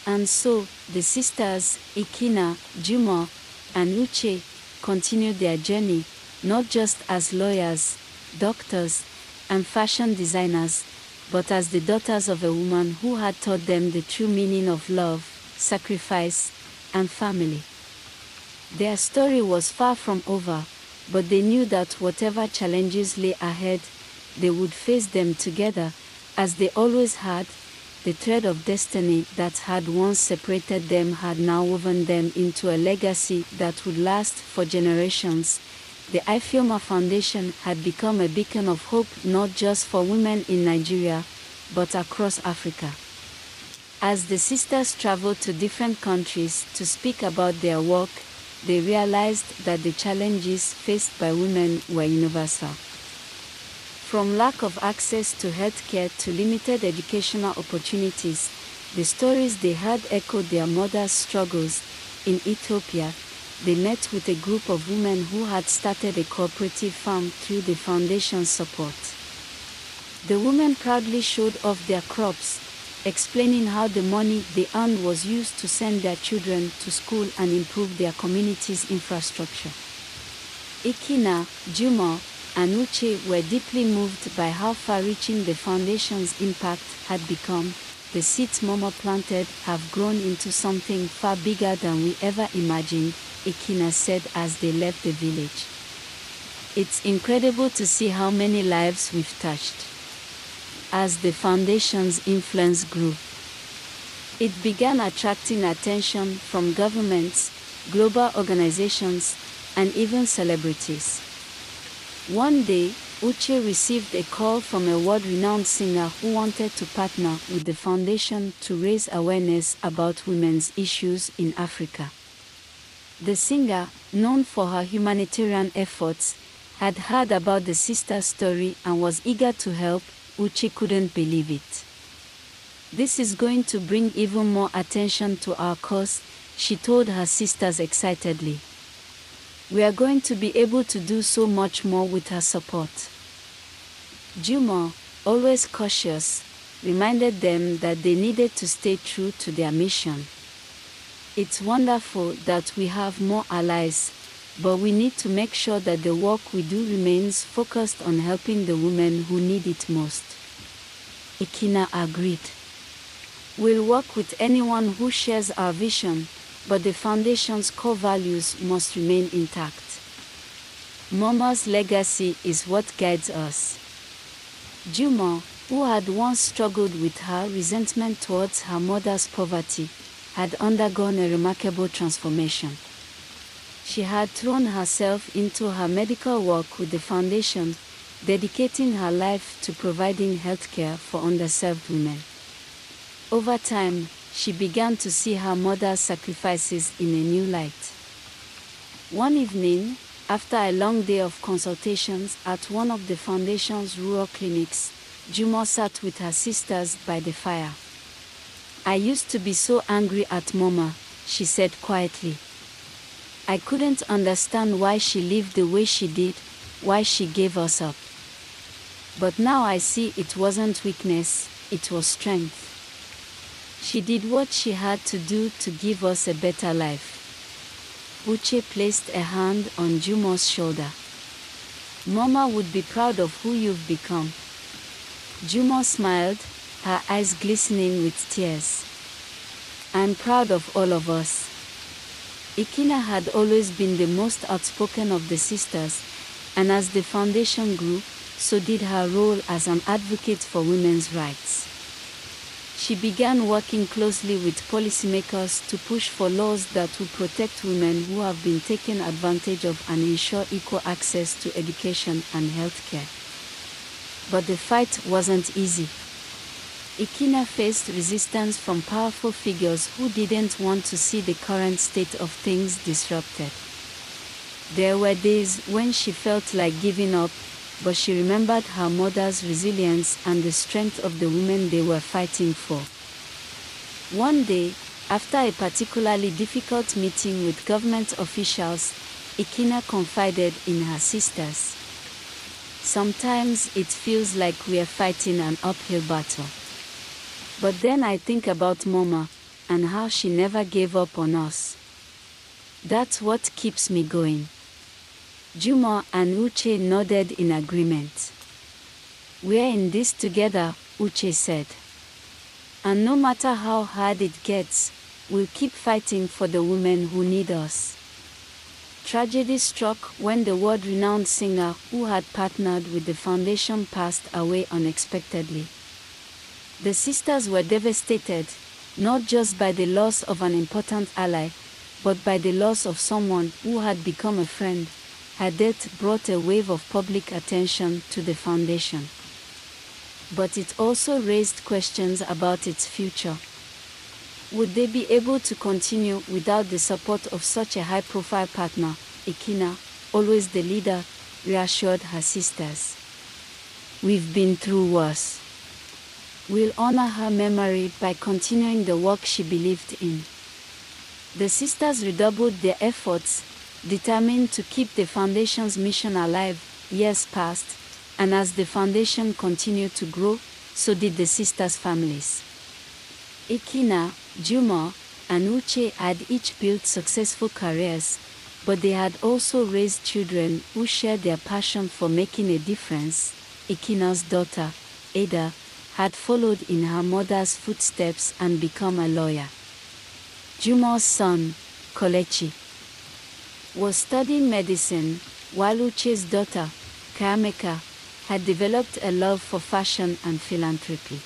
And so, the sisters, Ikina, Jumo, and Uche, continued their journey, not just as lawyers, doctors, and fashion designers, but as the daughters of a woman who had taught them the true meaning of love, sacrifice, and family. Their story was far from over, but they knew that whatever challenges lay ahead, they would face them together, as they always had. The thread of destiny that had once separated them had now woven them into a legacy that would last for generations, the Ifeoma Foundation had become a beacon of hope not just for women in Nigeria, but across Africa. As the sisters traveled to different countries to speak about their work, they realized that the challenges faced by women were universal. From lack of access to healthcare to limited educational opportunities, the stories they heard echoed their mothers' struggles. In Ethiopia, they met with a group of women who had started a cooperative farm through the foundation's support. The women proudly showed off their crops, explaining how the money they earned was used to send their children to school and improve their community's infrastructure. Ikina, Juma, and Uche were deeply moved by how far-reaching the foundation's impact had become. The seeds Mama planted have grown into something far bigger than we ever imagined, Ikina said as they left the village. It's incredible to see how many lives we've touched. As the foundation's influence grew, it began attracting attention from governments, global organizations, and even celebrities. One day, Uche received a call from a world-renowned singer who wanted to partner with the foundation to raise awareness about women's issues in Africa. The singer, known for her humanitarian efforts, had heard about the sister's story and was eager to help. Uche couldn't believe it. This is going to bring even more attention to our cause, she told her sisters excitedly. We are going to be able to do so much more with her support. Juma, always cautious, reminded them that they needed to stay true to their mission. It's wonderful that we have more allies, but we need to make sure that the work we do remains focused on helping the women who need it most. Ikina agreed. We'll work with anyone who shares our vision, but the foundation's core values must remain intact. Mama's legacy is what guides us. Juma, who had once struggled with her resentment towards her mother's poverty, had undergone a remarkable transformation. She had thrown herself into her medical work with the foundation, dedicating her life to providing healthcare for underserved women. Over time, she began to see her mother's sacrifices in a new light. One evening, after a long day of consultations at one of the foundation's rural clinics, Juma sat with her sisters by the fire. I used to be so angry at Mama, she said quietly. I couldn't understand why she lived the way she did, why she gave us up. But now I see it wasn't weakness, it was strength. She did what she had to do to give us a better life. Uche placed a hand on Jumo's shoulder. Mama would be proud of who you've become. Jumo smiled, her eyes glistening with tears. I'm proud of all of us. Ikina had always been the most outspoken of the sisters, and as the foundation grew, so did her role as an advocate for women's rights. She began working closely with policymakers to push for laws that would protect women who have been taken advantage of and ensure equal access to education and healthcare. But the fight wasn't easy. Ikina faced resistance from powerful figures who didn't want to see the current state of things disrupted. There were days when she felt like giving up, but she remembered her mother's resilience and the strength of the women they were fighting for. One day, after a particularly difficult meeting with government officials, Ikina confided in her sisters. Sometimes it feels like we are fighting an uphill battle. But then I think about Mama and how she never gave up on us. That's what keeps me going. Juma and Uche nodded in agreement. We're in this together, Uche said. And no matter how hard it gets, we'll keep fighting for the women who need us. Tragedy struck when the world-renowned singer who had partnered with the foundation passed away unexpectedly. The sisters were devastated, not just by the loss of an important ally, but by the loss of someone who had become a friend, Her death brought a wave of public attention to the foundation. But it also raised questions about its future. Would they be able to continue without the support of such a high-profile partner? Ikina, always the leader, reassured her sisters. We've been through worse. We'll honor her memory by continuing the work she believed in. The sisters redoubled their efforts, determined to keep the foundation's mission alive. Years passed, and as the foundation continued to grow, so did the sisters' families. Ikina, Juma, and Uche had each built successful careers, but they had also raised children who shared their passion for making a difference. Ikina's daughter, Ada, had followed in her mother's footsteps and become a lawyer. Juma's son, Kolechi, was studying medicine, while Uche's daughter, Kameka, had developed a love for fashion and philanthropy.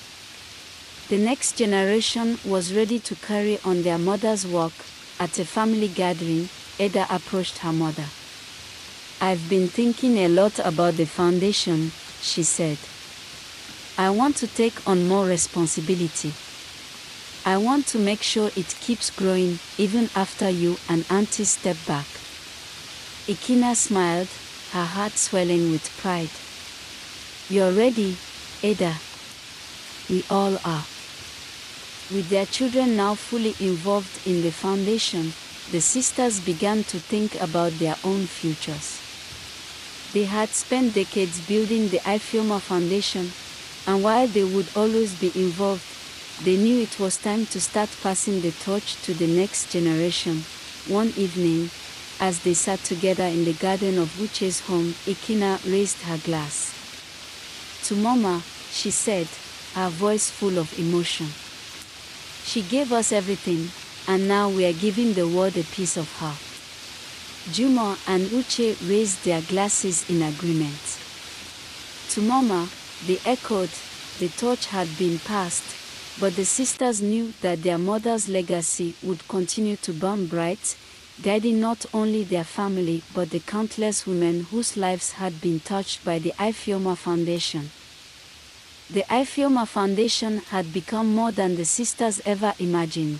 The next generation was ready to carry on their mother's work. At a family gathering, Ada approached her mother. I've been thinking a lot about the foundation, she said. I want to take on more responsibility. I want to make sure it keeps growing even after you and Auntie step back. Ikina smiled, her heart swelling with pride. You're ready, Ada. We all are. With their children now fully involved in the foundation, the sisters began to think about their own futures. They had spent decades building the Ifeoma Foundation, and while they would always be involved, they knew it was time to start passing the torch to the next generation. One evening, as they sat together in the garden of Uche's home, Ikina raised her glass. To Mama, she said, her voice full of emotion. She gave us everything, and now we are giving the world a piece of her. Juma and Uche raised their glasses in agreement. To Mama, they echoed, the torch had been passed, but the sisters knew that their mother's legacy would continue to burn bright, guiding not only their family but the countless women whose lives had been touched by the Ifeoma Foundation. The Ifeoma Foundation had become more than the sisters ever imagined.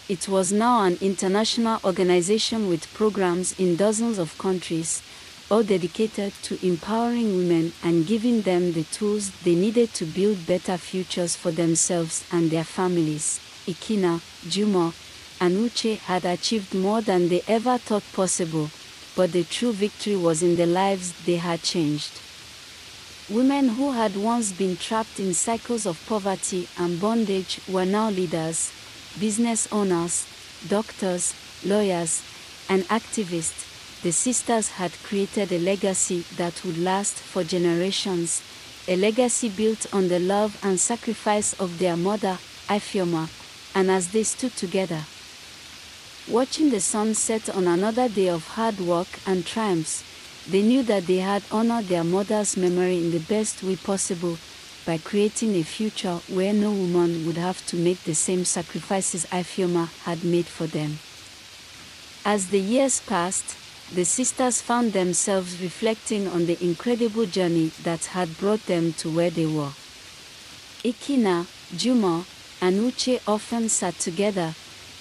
It was now an international organization with programs in dozens of countries, all dedicated to empowering women and giving them the tools they needed to build better futures for themselves and their families. Ikina, Juma, and Uche had achieved more than they ever thought possible, but the true victory was in the lives they had changed. Women who had once been trapped in cycles of poverty and bondage were now leaders, business owners, doctors, lawyers, and activists. The sisters had created a legacy that would last for generations, a legacy built on the love and sacrifice of their mother, Ifeoma, and as they stood together, watching the sun set on another day of hard work and triumphs, they knew that they had honored their mother's memory in the best way possible by creating a future where no woman would have to make the same sacrifices Ifeoma had made for them. As the years passed, the sisters found themselves reflecting on the incredible journey that had brought them to where they were. Ikina, Juma, and Uche often sat together,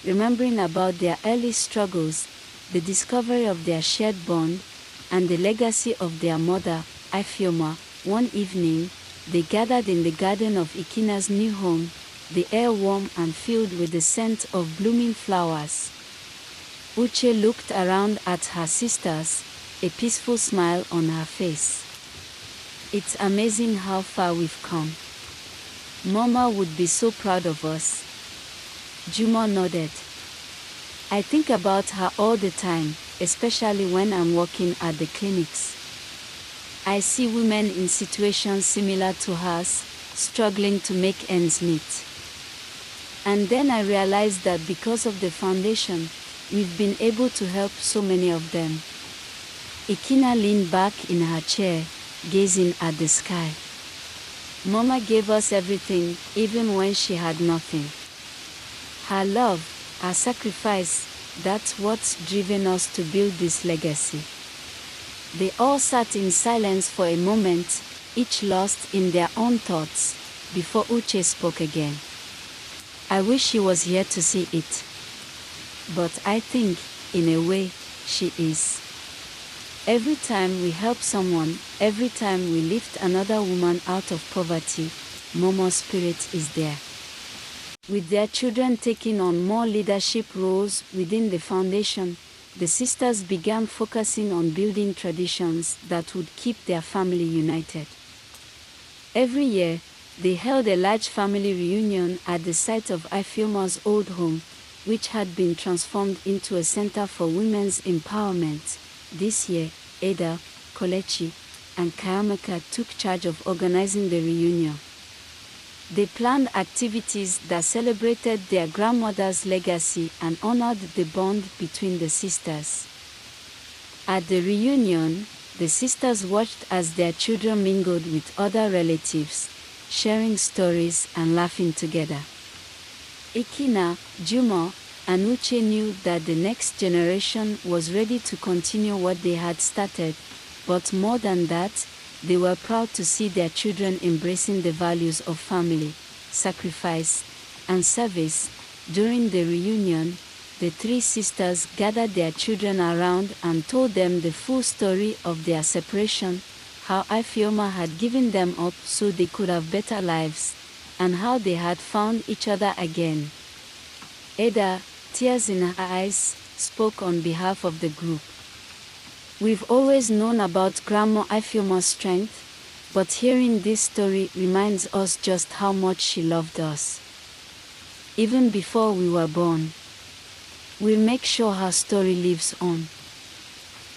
remembering about their early struggles, the discovery of their shared bond, and the legacy of their mother, Ifeoma. One evening, they gathered in the garden of Ikina's new home, the air warm and filled with the scent of blooming flowers. Uche looked around at her sisters, a peaceful smile on her face. It's amazing how far we've come. Mama would be so proud of us. Juma nodded. I think about her all the time, especially when I'm working at the clinics. I see women in situations similar to hers, struggling to make ends meet. And then I realized that because of the foundation, we've been able to help so many of them. Ikina leaned back in her chair, gazing at the sky. Mama gave us everything, even when she had nothing. Her love, her sacrifice, that's what's driven us to build this legacy. They all sat in silence for a moment, each lost in their own thoughts, before Uche spoke again. I wish she was here to see it. But I think, in a way, she is. Every time we help someone, every time we lift another woman out of poverty, Momo's spirit is there. With their children taking on more leadership roles within the foundation, the sisters began focusing on building traditions that would keep their family united. Every year, they held a large family reunion at the site of Ifeoma's old home, which had been transformed into a center for women's empowerment. This year, Ada, Kolechi, and Kayamaka took charge of organizing the reunion. They planned activities that celebrated their grandmother's legacy and honored the bond between the sisters. At the reunion, the sisters watched as their children mingled with other relatives, sharing stories and laughing together. Ikina, Juma, and Uche knew that the next generation was ready to continue what they had started, but more than that, they were proud to see their children embracing the values of family, sacrifice, and service. During the reunion, the three sisters gathered their children around and told them the full story of their separation, how Ifeoma had given them up so they could have better lives, and how they had found each other again. Ada, tears in her eyes, spoke on behalf of the group. We've always known about Grandma Ifeoma's strength, but hearing this story reminds us just how much she loved us. Even before we were born. We'll make sure her story lives on.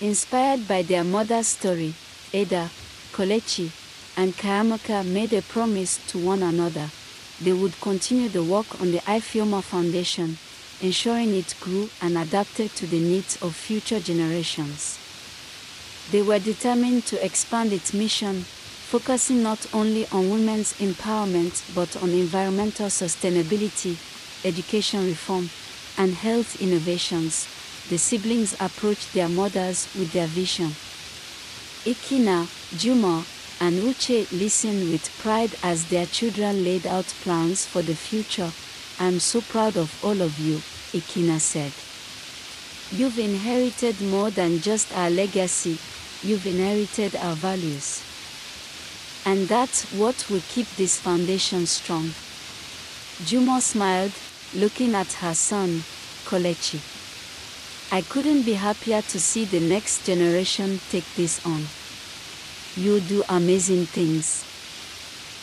Inspired by their mother's story, Ada, Kolechi, and Kayamaka made a promise to one another. They would continue the work on the Ifeoma Foundation, ensuring it grew and adapted to the needs of future generations. They were determined to expand its mission, focusing not only on women's empowerment but on environmental sustainability, education reform, and health innovations. The siblings approached their mothers with their vision. Ikina, Juma, and Uche listened with pride as their children laid out plans for the future. "I'm so proud of all of you," Ikina said. "You've inherited more than just our legacy, you've inherited our values. And that's what will keep this foundation strong." Juma smiled, looking at her son, Kolechi. "I couldn't be happier to see the next generation take this on. You do amazing things."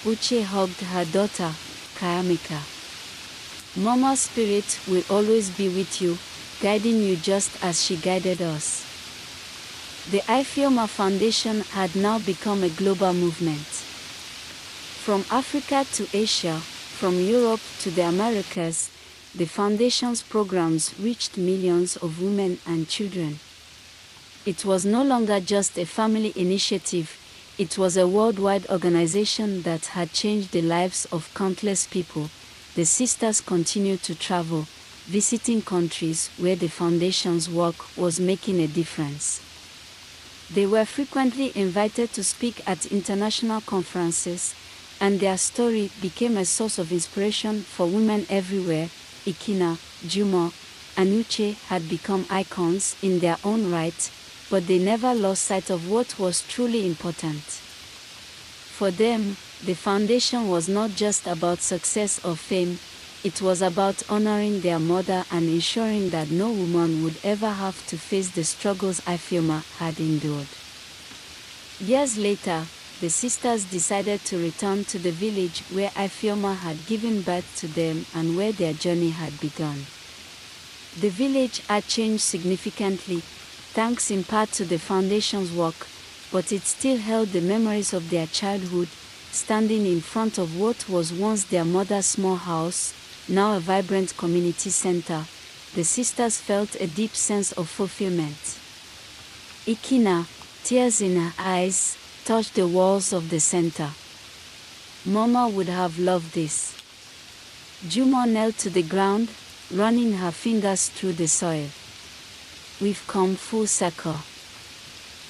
Uche hugged her daughter, Kayamika. "Mama's spirit will always be with you, guiding you just as she guided us." The Ifeoma Foundation had now become a global movement. From Africa to Asia, from Europe to the Americas, the Foundation's programs reached millions of women and children. It was no longer just a family initiative, it was a worldwide organization that had changed the lives of countless people. The sisters continued to travel, visiting countries where the Foundation's work was making a difference. They were frequently invited to speak at international conferences, and their story became a source of inspiration for women everywhere. Ikina, Juma, and Uche had become icons in their own right, but they never lost sight of what was truly important. For them, the foundation was not just about success or fame, it was about honoring their mother and ensuring that no woman would ever have to face the struggles Ifeoma had endured. Years later, the sisters decided to return to the village where Ifeoma had given birth to them and where their journey had begun. The village had changed significantly, thanks in part to the foundation's work, but it still held the memories of their childhood. Standing in front of what was once their mother's small house, now a vibrant community center, the sisters felt a deep sense of fulfillment. Ikina, tears in her eyes, touched the walls of the center. "Mama would have loved this." Juma knelt to the ground, running her fingers through the soil. "We've come full circle.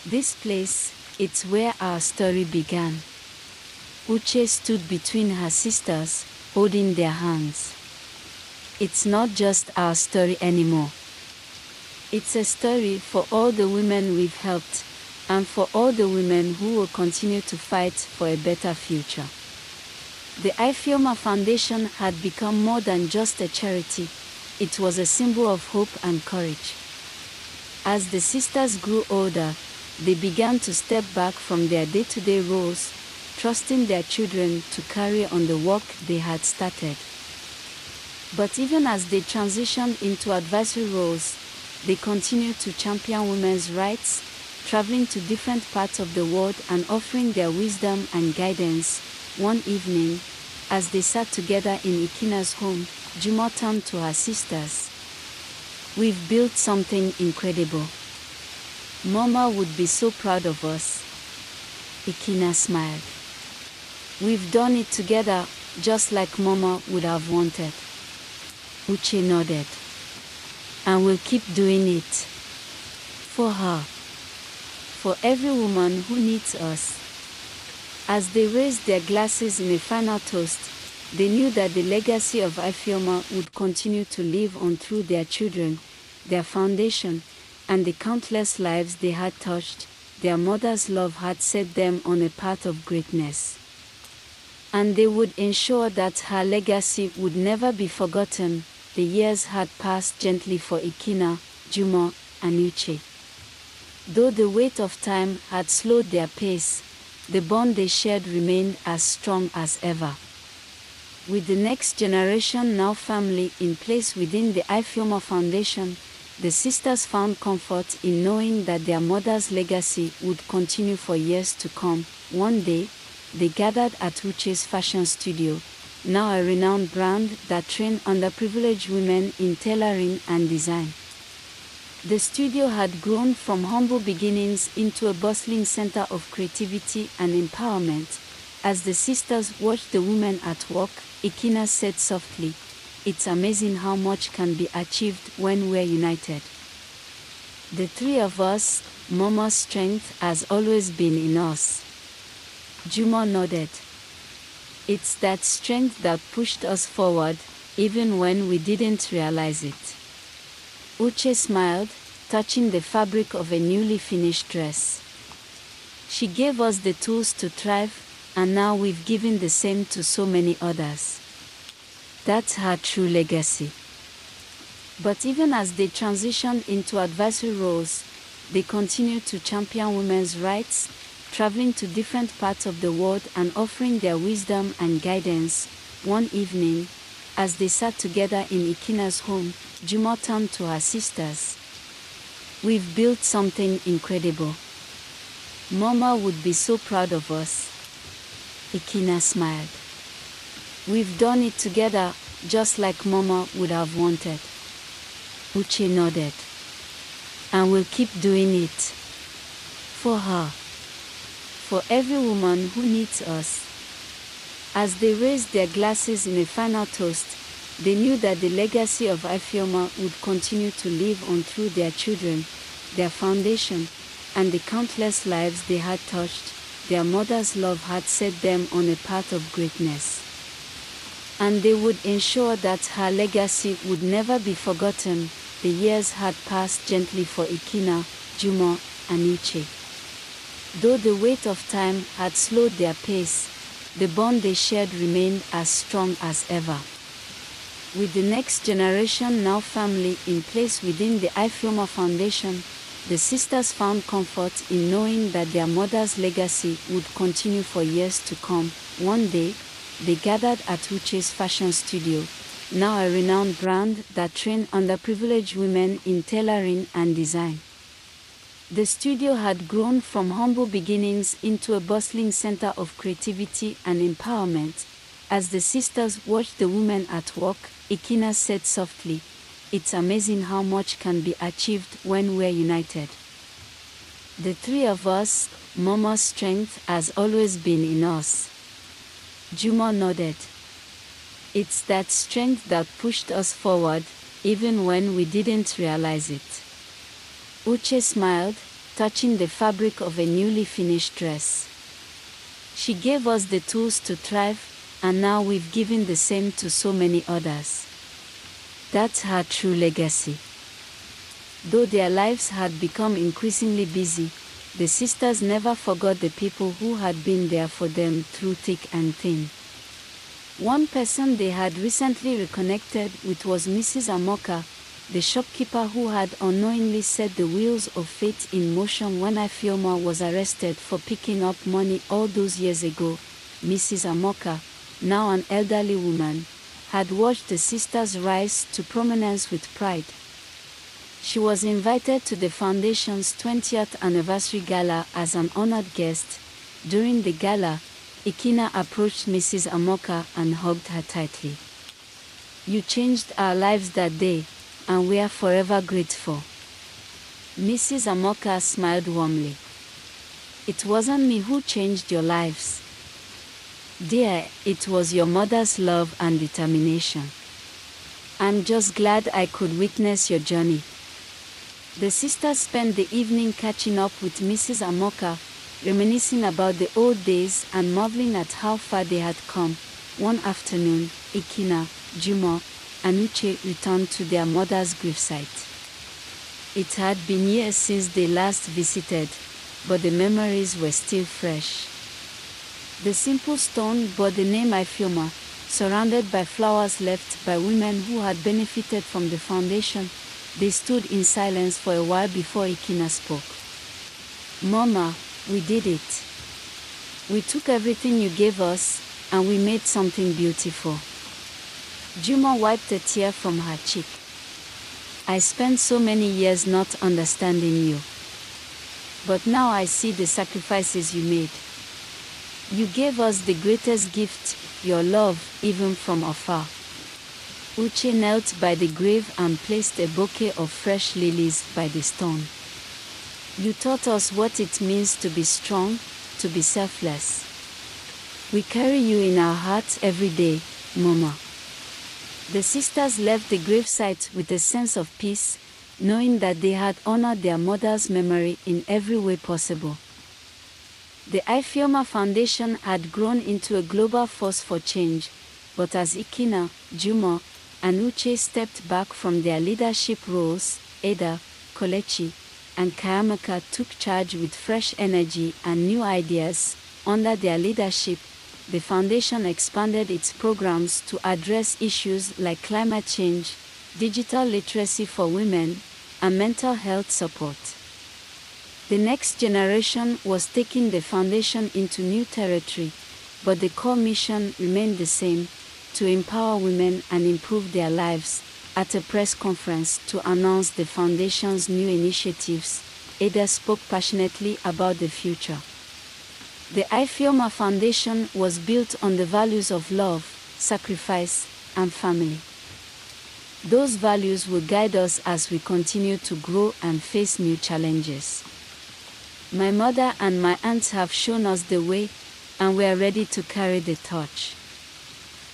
This place, it's where our story began. Uche stood between her sisters, holding their hands. It's not just our story anymore. It's a story for all the women we've helped, and for all the women who will continue to fight for a better future. The Ifeoma Foundation had become more than just a charity. It was a symbol of hope and courage. As the sisters grew older, they began to step back from their day-to-day roles, trusting their children to carry on the work they had started. But even as they transitioned into advisory roles, they continued to champion women's rights, traveling to different parts of the world and offering their wisdom and guidance. One evening, as they sat together in Ikina's home, Jumo turned to her sisters. "We've built something incredible. Mama would be so proud of us." Ikina smiled. "We've done it together, just like Mama would have wanted." Uche nodded. "And we'll keep doing it. For her. For every woman who needs us." As they raised their glasses in a final toast, they knew that the legacy of Ifeoma would continue to live on through their children, their foundation, and the countless lives they had touched. Their mother's love had set them on a path of greatness. And they would ensure that her legacy would never be forgotten. The years had passed gently for Ikina, Jumo, and Uche. Though the weight of time had slowed their pace, the bond they shared remained as strong as ever. With the next generation now firmly in place within the Ifeoma Foundation, the sisters found comfort in knowing that their mother's legacy would continue for years to come. One day, they gathered at Uche's fashion studio, now a renowned brand that trained underprivileged women in tailoring and design. The studio had grown from humble beginnings into a bustling center of creativity and empowerment. As the sisters watched the women at work, Ikina said softly, "It's amazing how much can be achieved when we're united." "The three of us, Mama's strength has always been in us." Jumo nodded. "It's that strength that pushed us forward, even when we didn't realize it." Uche smiled, touching the fabric of a newly finished dress. "She gave us the tools to thrive, and now we've given the same to so many others. That's her true legacy." But even as they transitioned into advisory roles, they continued to champion women's rights, traveling to different parts of the world and offering their wisdom and guidance. One evening, as they sat together in Ikina's home, Jumo turned to her sisters. "We've built something incredible. Mama would be so proud of us." Ikina smiled. "We've done it together, just like Mama would have wanted." Uche nodded. "And we'll keep doing it. For her. For every woman who needs us." As they raised their glasses in a final toast, they knew that the legacy of Ifeoma would continue to live on through their children, their foundation, and the countless lives they had touched. Their mother's love had set them on a path of greatness. And they would ensure that her legacy would never be forgotten. The years had passed gently for Ikina, Jumo, and Uche. Though the weight of time had slowed their pace, the bond they shared remained as strong as ever. With the next generation now firmly in place within the Ifeoma Foundation, the sisters found comfort in knowing that their mother's legacy would continue for years to come. One day, they gathered at Uche's fashion studio, now a renowned brand that trained underprivileged women in tailoring and design. The studio had grown from humble beginnings into a bustling center of creativity and empowerment. As the sisters watched the women at work, Ikina said softly, "It's amazing how much can be achieved when we're united. The three of us, Mama's strength has always been in us." Jumo nodded. "It's that strength that pushed us forward, even when we didn't realize it." Uche smiled, touching the fabric of a newly finished dress. She gave us the tools to thrive, and now we've given the same to so many others. That's her true legacy. Though their lives had become increasingly busy, the sisters never forgot the people who had been there for them through thick and thin. One person they had recently reconnected with was Mrs. Amoka, the shopkeeper who had unknowingly set the wheels of fate in motion when Ifeoma was arrested for picking up money all those years ago. Mrs. Amoka, now an elderly woman, had watched the sisters rise to prominence with pride. She was invited to the foundation's 20th anniversary gala as an honored guest. During the gala, Ikina approached Mrs. Amoka and hugged her tightly. "You changed our lives that day, and we are forever grateful." Mrs. Amoka smiled warmly. "It wasn't me who changed your lives, dear, it was your mother's love and determination. I'm just glad I could witness your journey." The sisters spent the evening catching up with Mrs. Amoka, reminiscing about the old days and marveling at how far they had come. One afternoon, Ikina, Jumo, and Uche returned to their mother's gravesite. It had been years since they last visited, but the memories were still fresh. The simple stone bore the name Ifeoma, surrounded by flowers left by women who had benefited from the foundation. They stood in silence for a while before Ikina spoke. "Mama, we did it. We took everything you gave us, and we made something beautiful." Juma wiped a tear from her cheek. "I spent so many years not understanding you. But now I see the sacrifices you made. You gave us the greatest gift, your love, even from afar." Uche knelt by the grave and placed a bouquet of fresh lilies by the stone. "You taught us what it means to be strong, to be selfless. We carry you in our hearts every day, Mama." The sisters left the gravesite with a sense of peace, knowing that they had honored their mother's memory in every way possible. The Ifeoma Foundation had grown into a global force for change, but as Ikina, Jumo, and Uche stepped back from their leadership roles, Ada, Kolechi, and Kayamaka took charge with fresh energy and new ideas. Under their leadership, the foundation expanded its programs to address issues like climate change, digital literacy for women, and mental health support. The next generation was taking the foundation into new territory, but the core mission remained the same: to empower women and improve their lives. At a press conference to announce the foundation's new initiatives, Ada spoke passionately about the future. The Ifeoma Foundation was built on the values of love, sacrifice, and family. Those values will guide us as we continue to grow and face new challenges. My mother and my aunts have shown us the way, and we are ready to carry the torch.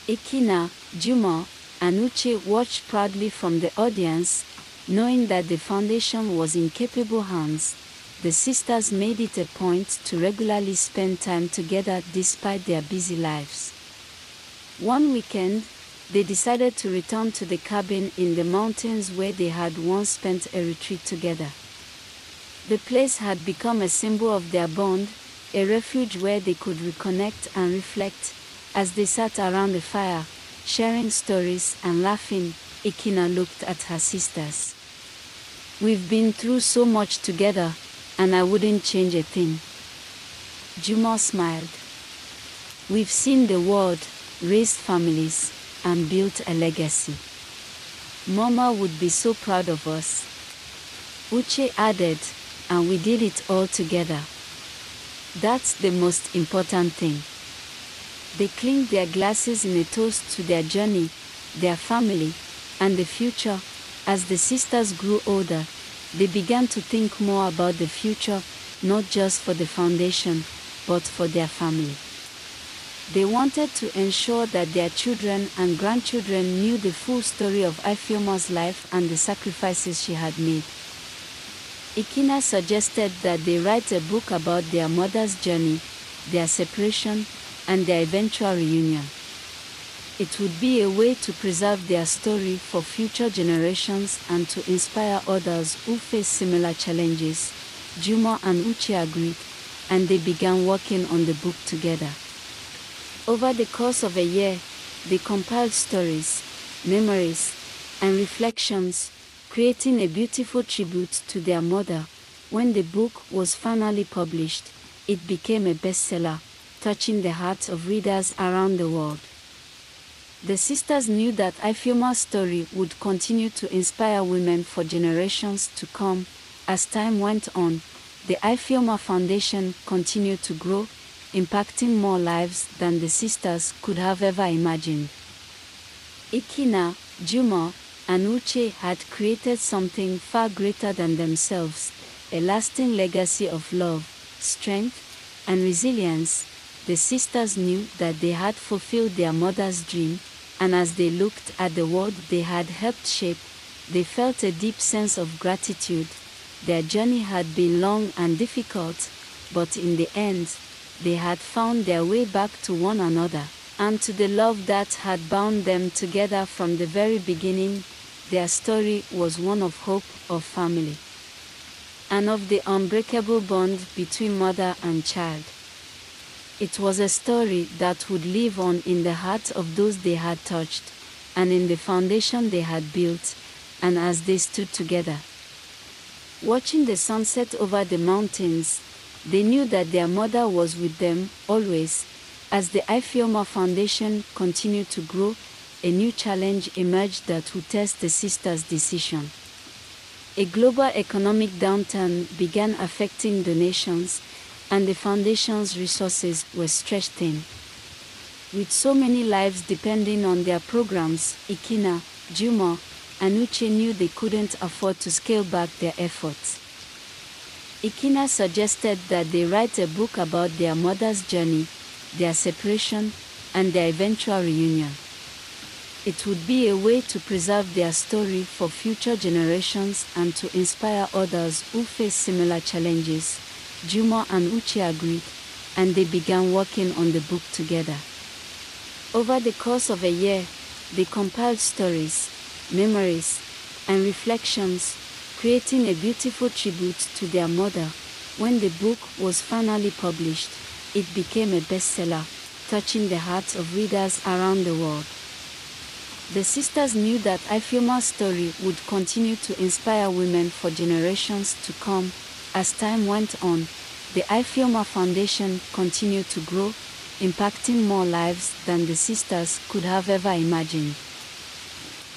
Ikina, Jumo, and Uche watched proudly from the audience, knowing that the foundation was in capable hands. The sisters made it a point to regularly spend time together despite their busy lives. One weekend, they decided to return to the cabin in the mountains where they had once spent a retreat together. The place had become a symbol of their bond, a refuge where they could reconnect and reflect. As they sat around the fire, sharing stories and laughing, Ikina looked at her sisters. "We've been through so much together, and I wouldn't change a thing." Jumo smiled. "We've seen the world, raised families, and built a legacy. Mama would be so proud of us." Uche added, "And we did it all together. That's the most important thing." They clinked their glasses in a toast to their journey, their family, and the future. As the sisters grew older, they began to think more about the future, not just for the foundation, but for their family. They wanted to ensure that their children and grandchildren knew the full story of Ifeoma's life and the sacrifices she had made. Ikina suggested that they write a book about their mother's journey, their separation, and their eventual reunion. It would be a way to preserve their story for future generations and to inspire others who face similar challenges. Juma and Uche agreed, and they began working on the book together. Over the course of a year, they compiled stories, memories, and reflections, creating a beautiful tribute to their mother. When the book was finally published, it became a bestseller, touching the hearts of readers around the world. The sisters knew that Ifeoma's story would continue to inspire women for generations to come. As time went on, the Ifeoma Foundation continued to grow, impacting more lives than the sisters could have ever imagined. Ikina, Juma, and Uche had created something far greater than themselves, a lasting legacy of love, strength, and resilience. The sisters knew that they had fulfilled their mother's dream, and as they looked at the world they had helped shape, they felt a deep sense of gratitude. Their journey had been long and difficult, but in the end, they had found their way back to one another, and to the love that had bound them together from the very beginning. Their story was one of hope, of family, and of the unbreakable bond between mother and child. It was a story that would live on in the hearts of those they had touched, and in the foundation they had built, and as they stood together, watching the sunset over the mountains, they knew that their mother was with them always. As the Ifeoma Foundation continued to grow, a new challenge emerged that would test the sisters' decision. A global economic downturn began affecting donations, and the foundation's resources were stretched thin. With so many lives depending on their programs, Ikina, Juma, and Uche knew they couldn't afford to scale back their efforts. Ikina suggested that they write a book about their mother's journey, their separation, and their eventual reunion. It would be a way to preserve their story for future generations and to inspire others who face similar challenges. Juma and Uche agreed, and they began working on the book together. Over the course of a year, they compiled stories, memories, and reflections, creating a beautiful tribute to their mother. When the book was finally published, it became a bestseller, touching the hearts of readers around the world. The sisters knew that Ifeoma's story would continue to inspire women for generations to come. As time went on, the Ifeoma Foundation continued to grow, impacting more lives than the sisters could have ever imagined.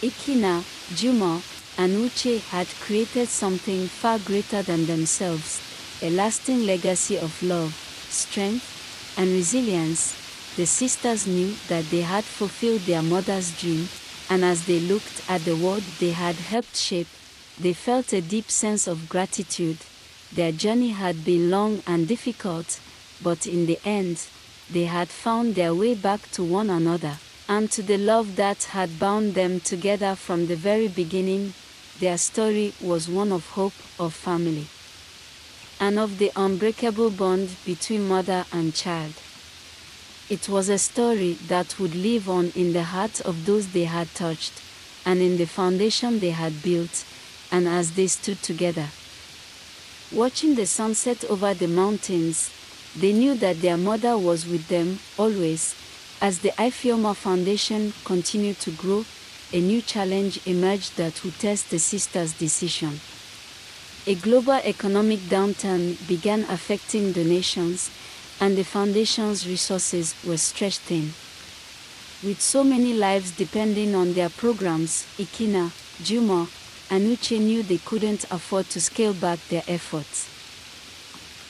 Ikina, Juma, and Uche had created something far greater than themselves, a lasting legacy of love, strength, and resilience. The sisters knew that they had fulfilled their mother's dream, and as they looked at the world they had helped shape, they felt a deep sense of gratitude. Their journey had been long and difficult, but in the end, they had found their way back to one another, and to the love that had bound them together from the very beginning. Their story was one of hope, of family, and of the unbreakable bond between mother and child. It was a story that would live on in the hearts of those they had touched, and in the foundation they had built, and as they stood together, watching the sunset over the mountains, they knew that their mother was with them always. As the Ifeoma Foundation continued to grow, a new challenge emerged that would test the sisters' decision. A global economic downturn began affecting donations, and the foundation's resources were stretched thin. With so many lives depending on their programs, Ikina, Juma, and Uche knew they couldn't afford to scale back their efforts.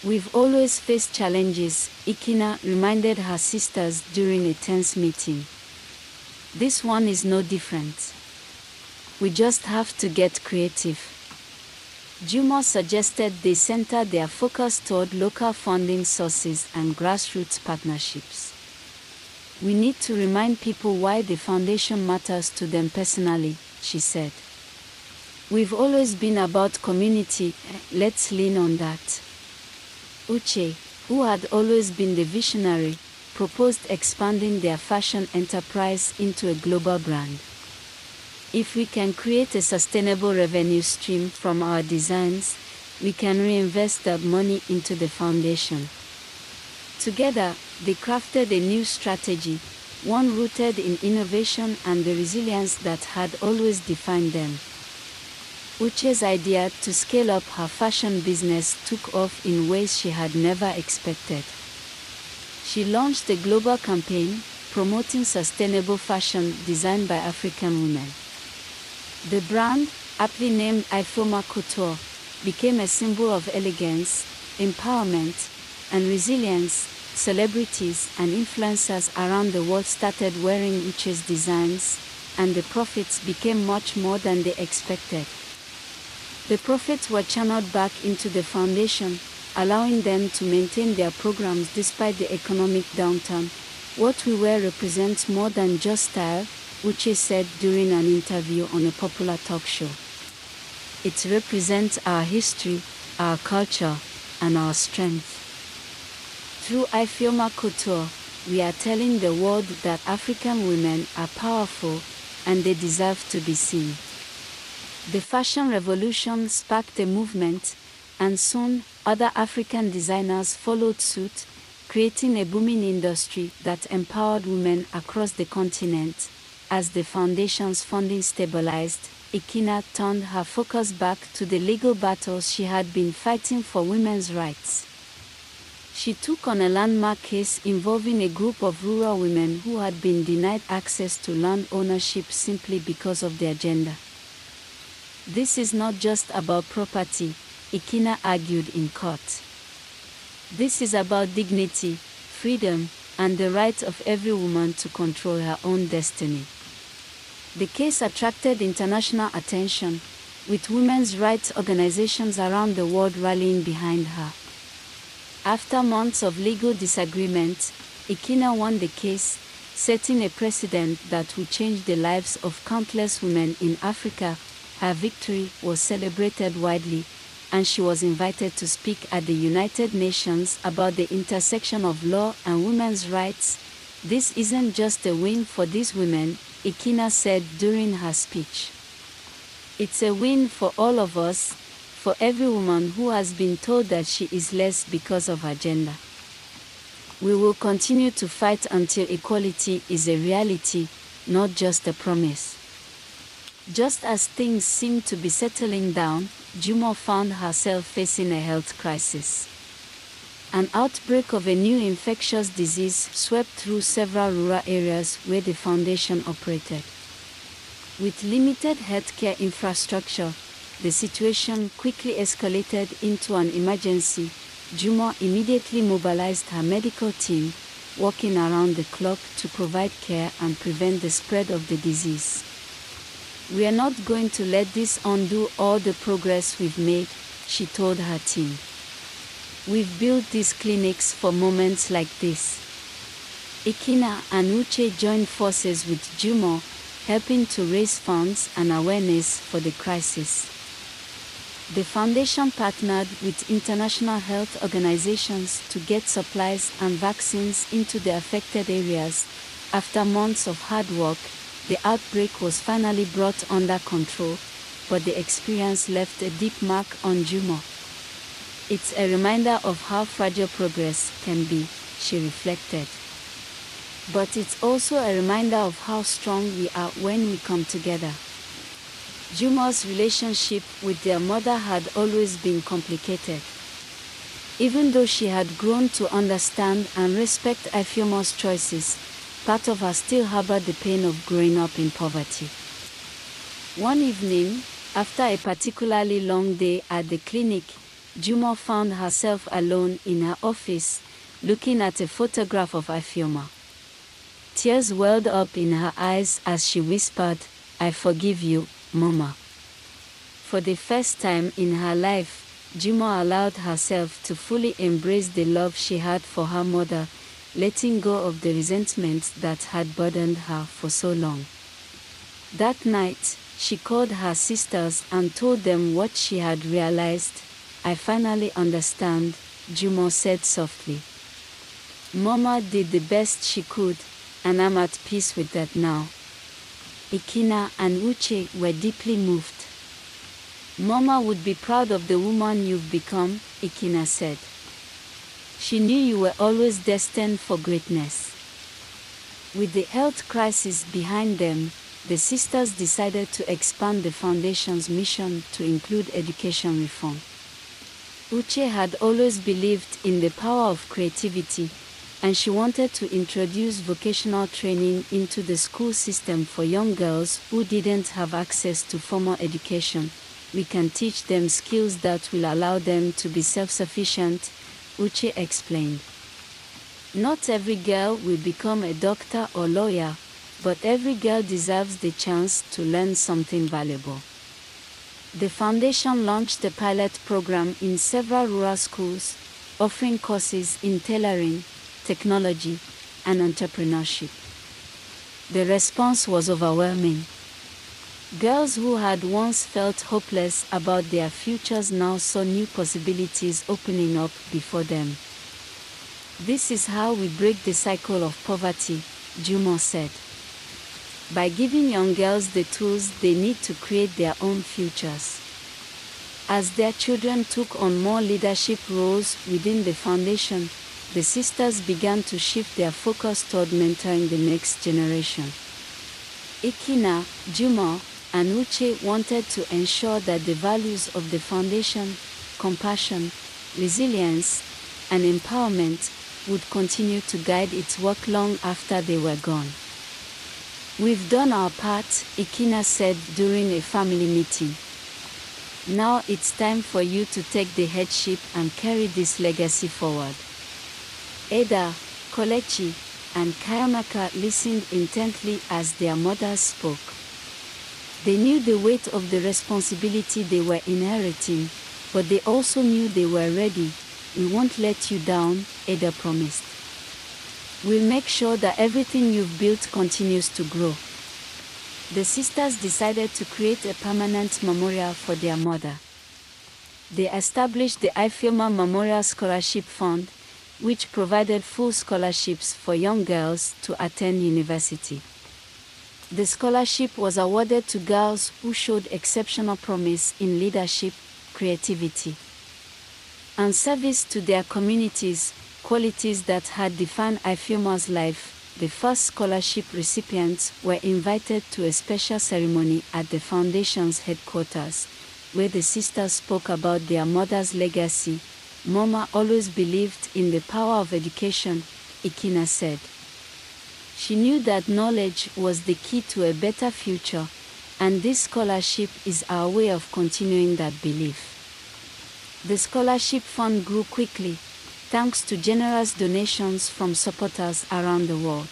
"We've always faced challenges," Ikina reminded her sisters during a tense meeting. "This one is no different. We just have to get creative." Juma suggested they center their focus toward local funding sources and grassroots partnerships. "We need to remind people why the foundation matters to them personally," she said. We've always been about community, let's lean on that. Uche, who had always been the visionary, proposed expanding their fashion enterprise into a global brand. If we can create a sustainable revenue stream from our designs, we can reinvest that money into the foundation. Together, they crafted a new strategy, one rooted in innovation and the resilience that had always defined them. Uche's idea to scale up her fashion business took off in ways she had never expected. She launched a global campaign promoting sustainable fashion designed by African women. The brand, aptly named Ifeoma Couture, became a symbol of elegance, empowerment, and resilience. Celebrities and influencers around the world started wearing Uche's designs, and the profits became much more than they expected. The profits were channeled back into the foundation, allowing them to maintain their programs despite the economic downturn. What we wear represents more than just style, Uche said during an interview on a popular talk show. It represents our history, our culture, and our strength. Through Ifeoma Couture, we are telling the world that African women are powerful and they deserve to be seen. The fashion revolution sparked a movement, and soon other African designers followed suit, creating a booming industry that empowered women across the continent. As the foundation's funding stabilized, Ikena turned her focus back to the legal battles she had been fighting for women's rights. She took on a landmark case involving a group of rural women who had been denied access to land ownership simply because of their gender. This is not just about property, Ikena argued in court. This is about dignity, freedom, and the right of every woman to control her own destiny. The case attracted international attention, with women's rights organizations around the world rallying behind her. After months of legal disagreement, Ikena won the case, setting a precedent that would change the lives of countless women in Africa. Her victory was celebrated widely, and she was invited to speak at the United Nations about the intersection of law and women's rights. This isn't just a win for these women, Ikena said during her speech. It's a win for all of us, for every woman who has been told that she is less because of her gender. We will continue to fight until equality is a reality, not just a promise. Just as things seemed to be settling down, Jumo found herself facing a health crisis. An outbreak of a new infectious disease swept through several rural areas where the foundation operated. With limited healthcare infrastructure, the situation quickly escalated into an emergency. Jumo immediately mobilized her medical team, working around the clock to provide care and prevent the spread of the disease. We are not going to let this undo all the progress we've made, she told her team. We've built these clinics for moments like this. Ikena and Uche joined forces with Jumo, helping to raise funds and awareness for the crisis. The foundation partnered with international health organizations to get supplies and vaccines into the affected areas. After months of hard work, the outbreak was finally brought under control, but the experience left a deep mark on Jumo. It's a reminder of how fragile progress can be, she reflected. But it's also a reminder of how strong we are when we come together. Jumo's relationship with their mother had always been complicated. Even though she had grown to understand and respect Ifeoma's choices, part of her still harbored the pain of growing up in poverty. One evening, after a particularly long day at the clinic, Jumo found herself alone in her office, looking at a photograph of Ifeoma. Tears welled up in her eyes as she whispered, "I forgive you, Mama." For the first time in her life, Jumo allowed herself to fully embrace the love she had for her mother, letting go of the resentment that had burdened her for so long. That night, she called her sisters and told them what she had realized. "I finally understand," Jumo said softly. "Mama did the best she could, and I'm at peace with that now." Ikina and Uche were deeply moved. "Mama would be proud of the woman you've become," Ikina said. "She knew you were always destined for greatness." With the health crisis behind them, the sisters decided to expand the foundation's mission to include education reform. Uche had always believed in the power of creativity, and she wanted to introduce vocational training into the school system for young girls who didn't have access to formal education. "We can teach them skills that will allow them to be self-sufficient," Uche explained. "Not every girl will become a doctor or lawyer, but every girl deserves the chance to learn something valuable." The foundation launched a pilot program in several rural schools, offering courses in tailoring, technology, and entrepreneurship. The response was overwhelming. Girls who had once felt hopeless about their futures now saw new possibilities opening up before them. "This is how we break the cycle of poverty," Jumo said. "By giving young girls the tools they need to create their own futures." As their children took on more leadership roles within the foundation, the sisters began to shift their focus toward mentoring the next generation. Ikina, Jumo, and Uche wanted to ensure that the values of the foundation, compassion, resilience, and empowerment, would continue to guide its work long after they were gone. "We've done our part," Ikina said during a family meeting. "Now it's time for you to take the headship and carry this legacy forward." Ada, Kolechi, and Kayamaka listened intently as their mothers spoke. They knew the weight of the responsibility they were inheriting, but they also knew they were ready. "We won't let you down," Ada promised. "We'll make sure that everything you've built continues to grow." The sisters decided to create a permanent memorial for their mother. They established the Ifeoma Memorial Scholarship Fund, which provided full scholarships for young girls to attend university. The scholarship was awarded to girls who showed exceptional promise in leadership, creativity, and service to their communities, qualities that had defined Ifeoma's life. The first scholarship recipients were invited to a special ceremony at the foundation's headquarters, where the sisters spoke about their mother's legacy. "Mama always believed in the power of education," Ikina said. "She knew that knowledge was the key to a better future, and this scholarship is our way of continuing that belief." The scholarship fund grew quickly, thanks to generous donations from supporters around the world.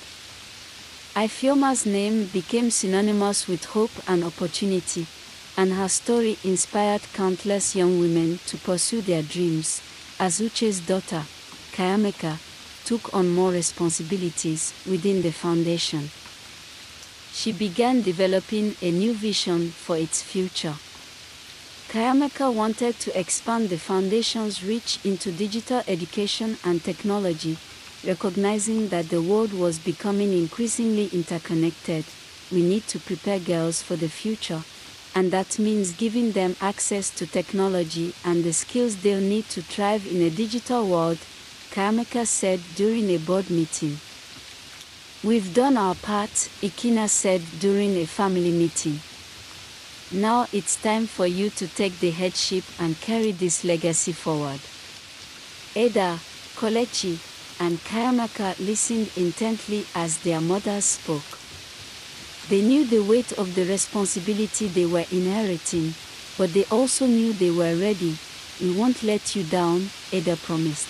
Ifeoma's name became synonymous with hope and opportunity, and her story inspired countless young women to pursue their dreams. As Uche's daughter, Kayameka, took on more responsibilities within the foundation, she began developing a new vision for its future. Kayameka wanted to expand the foundation's reach into digital education and technology, recognizing that the world was becoming increasingly interconnected. "We need to prepare girls for the future, and that means giving them access to technology and the skills they'll need to thrive in a digital world," Kayameka said during a board meeting. "We've done our part," Ikina said during a family meeting. "Now it's time for you to take the headship and carry this legacy forward." Ada, Kolechi, and Kayamaka listened intently as their mothers spoke. They knew the weight of the responsibility they were inheriting, but they also knew they were ready. "We won't let you down," Ada promised.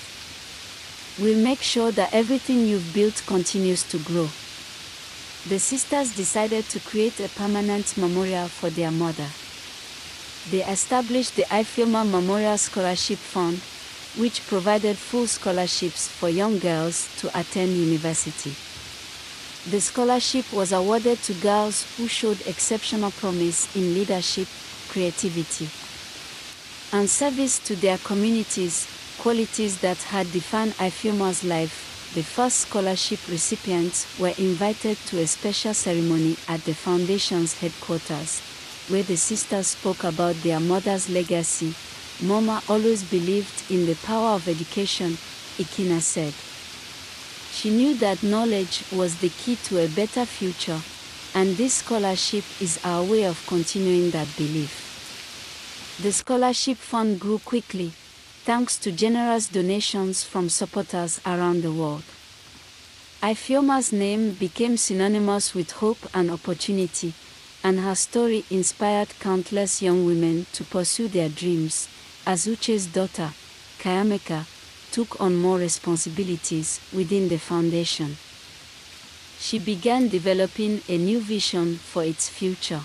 "We'll make sure that everything you've built continues to grow." The sisters decided to create a permanent memorial for their mother. They established the Ifeoma Memorial Scholarship Fund, which provided full scholarships for young girls to attend university. The scholarship was awarded to girls who showed exceptional promise in leadership, creativity, and service to their communities, qualities that had defined Ifeoma's life. The first scholarship recipients were invited to a special ceremony at the foundation's headquarters, where the sisters spoke about their mother's legacy. "Mama always believed in the power of education," Ikina said. She knew that knowledge was the key to a better future, and this scholarship is our way of continuing that belief. The scholarship fund grew quickly, thanks to generous donations from supporters around the world. Ifeoma's name became synonymous with hope and opportunity, and her story inspired countless young women to pursue their dreams. As Uche's daughter, Kayameka, took on more responsibilities within the foundation, she began developing a new vision for its future.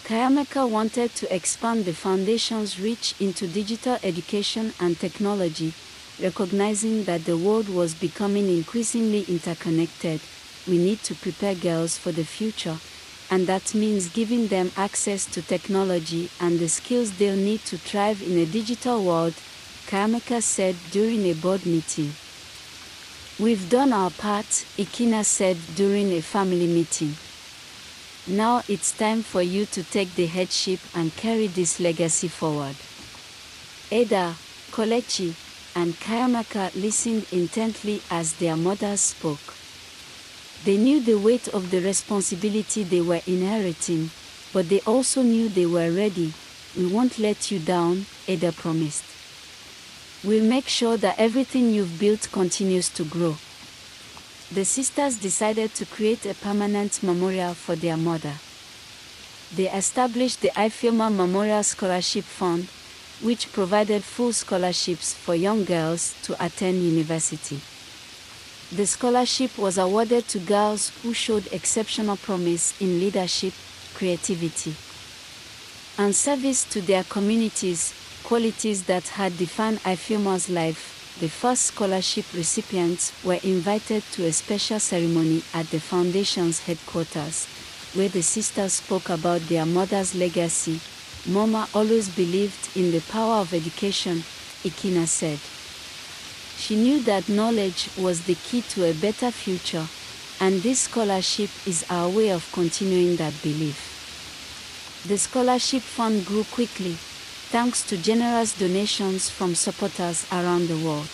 Kayameka wanted to expand the foundation's reach into digital education and technology, recognizing that the world was becoming increasingly interconnected. "We need to prepare girls for the future, and that means giving them access to technology and the skills they'll need to thrive in a digital world," Kayameka said during a board meeting. "We've done our part," Ikina said during a family meeting. "Now it's time for you to take the headship and carry this legacy forward." Ada, Kolechi, and Kayameka listened intently as their mothers spoke. They knew the weight of the responsibility they were inheriting, but they also knew they were ready. "We won't let you down," Ada promised. "We'll make sure that everything you've built continues to grow." The sisters decided to create a permanent memorial for their mother. They established the Ifeoma Memorial Scholarship Fund, which provided full scholarships for young girls to attend university. The scholarship was awarded to girls who showed exceptional promise in leadership, creativity, and service to their communities, qualities that had defined Ifeoma's life. The first scholarship recipients were invited to a special ceremony at the foundation's headquarters, where the sisters spoke about their mother's legacy. "Mama always believed in the power of education," Ikina said. She knew that knowledge was the key to a better future, and this scholarship is our way of continuing that belief. The scholarship fund grew quickly, thanks to generous donations from supporters around the world.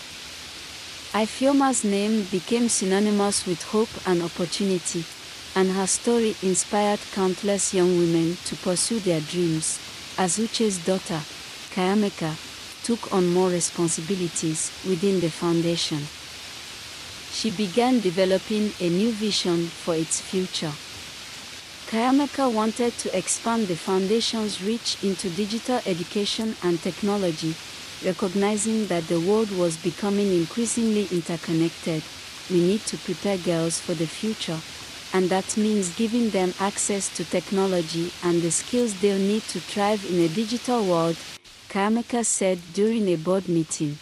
Ifeoma's name became synonymous with hope and opportunity, and her story inspired countless young women to pursue their dreams. As Uche's daughter, Kayameka, took on more responsibilities within the foundation, she began developing a new vision for its future. Kayameka wanted to expand the foundation's reach into digital education and technology, recognizing that the world was becoming increasingly interconnected. "We need to prepare girls for the future, and that means giving them access to technology and the skills they'll need to thrive in a digital world," Kayameka said during a board meeting.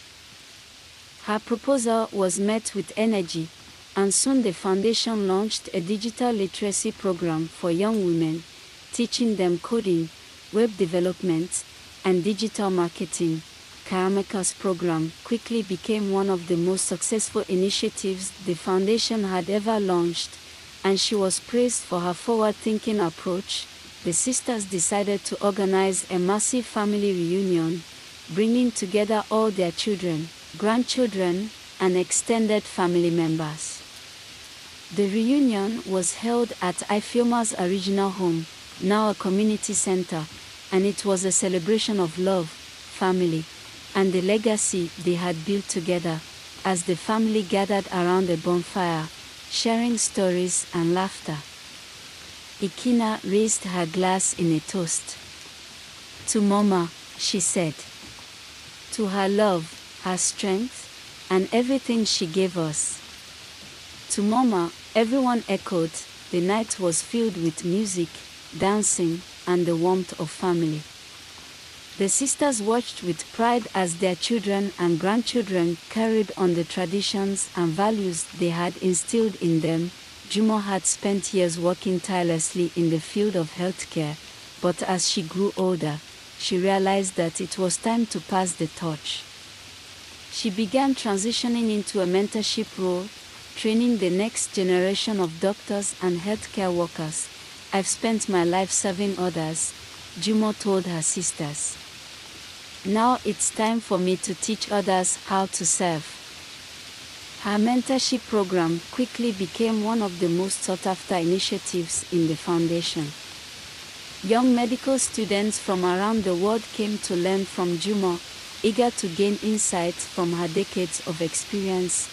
Her proposal was met with energy, and soon the foundation launched a digital literacy program for young women, teaching them coding, web development, and digital marketing. Kayameka's program quickly became one of the most successful initiatives the foundation had ever launched, and she was praised for her forward-thinking approach. The sisters decided to organize a massive family reunion, bringing together all their children, grandchildren, and extended family members. The reunion was held at Ifeoma's original home, now a community center, and it was a celebration of love, family, and the legacy they had built together. As the family gathered around a bonfire, sharing stories and laughter, Ikina raised her glass in a toast. "To Mama," she said. "To her love, her strength, and everything she gave us." "To Mama," everyone echoed. The night was filled with music, dancing, and the warmth of family. The sisters watched with pride as their children and grandchildren carried on the traditions and values they had instilled in them. Jumo had spent years working tirelessly in the field of healthcare, but as she grew older, she realized that it was time to pass the torch. She began transitioning into a mentorship role, training the next generation of doctors and healthcare workers. "I've spent my life serving others," Jumo told her sisters. "Now it's time for me to teach others how to serve." Her mentorship program quickly became one of the most sought-after initiatives in the foundation. Young medical students from around the world came to learn from Jumo, eager to gain insights from her decades of experience.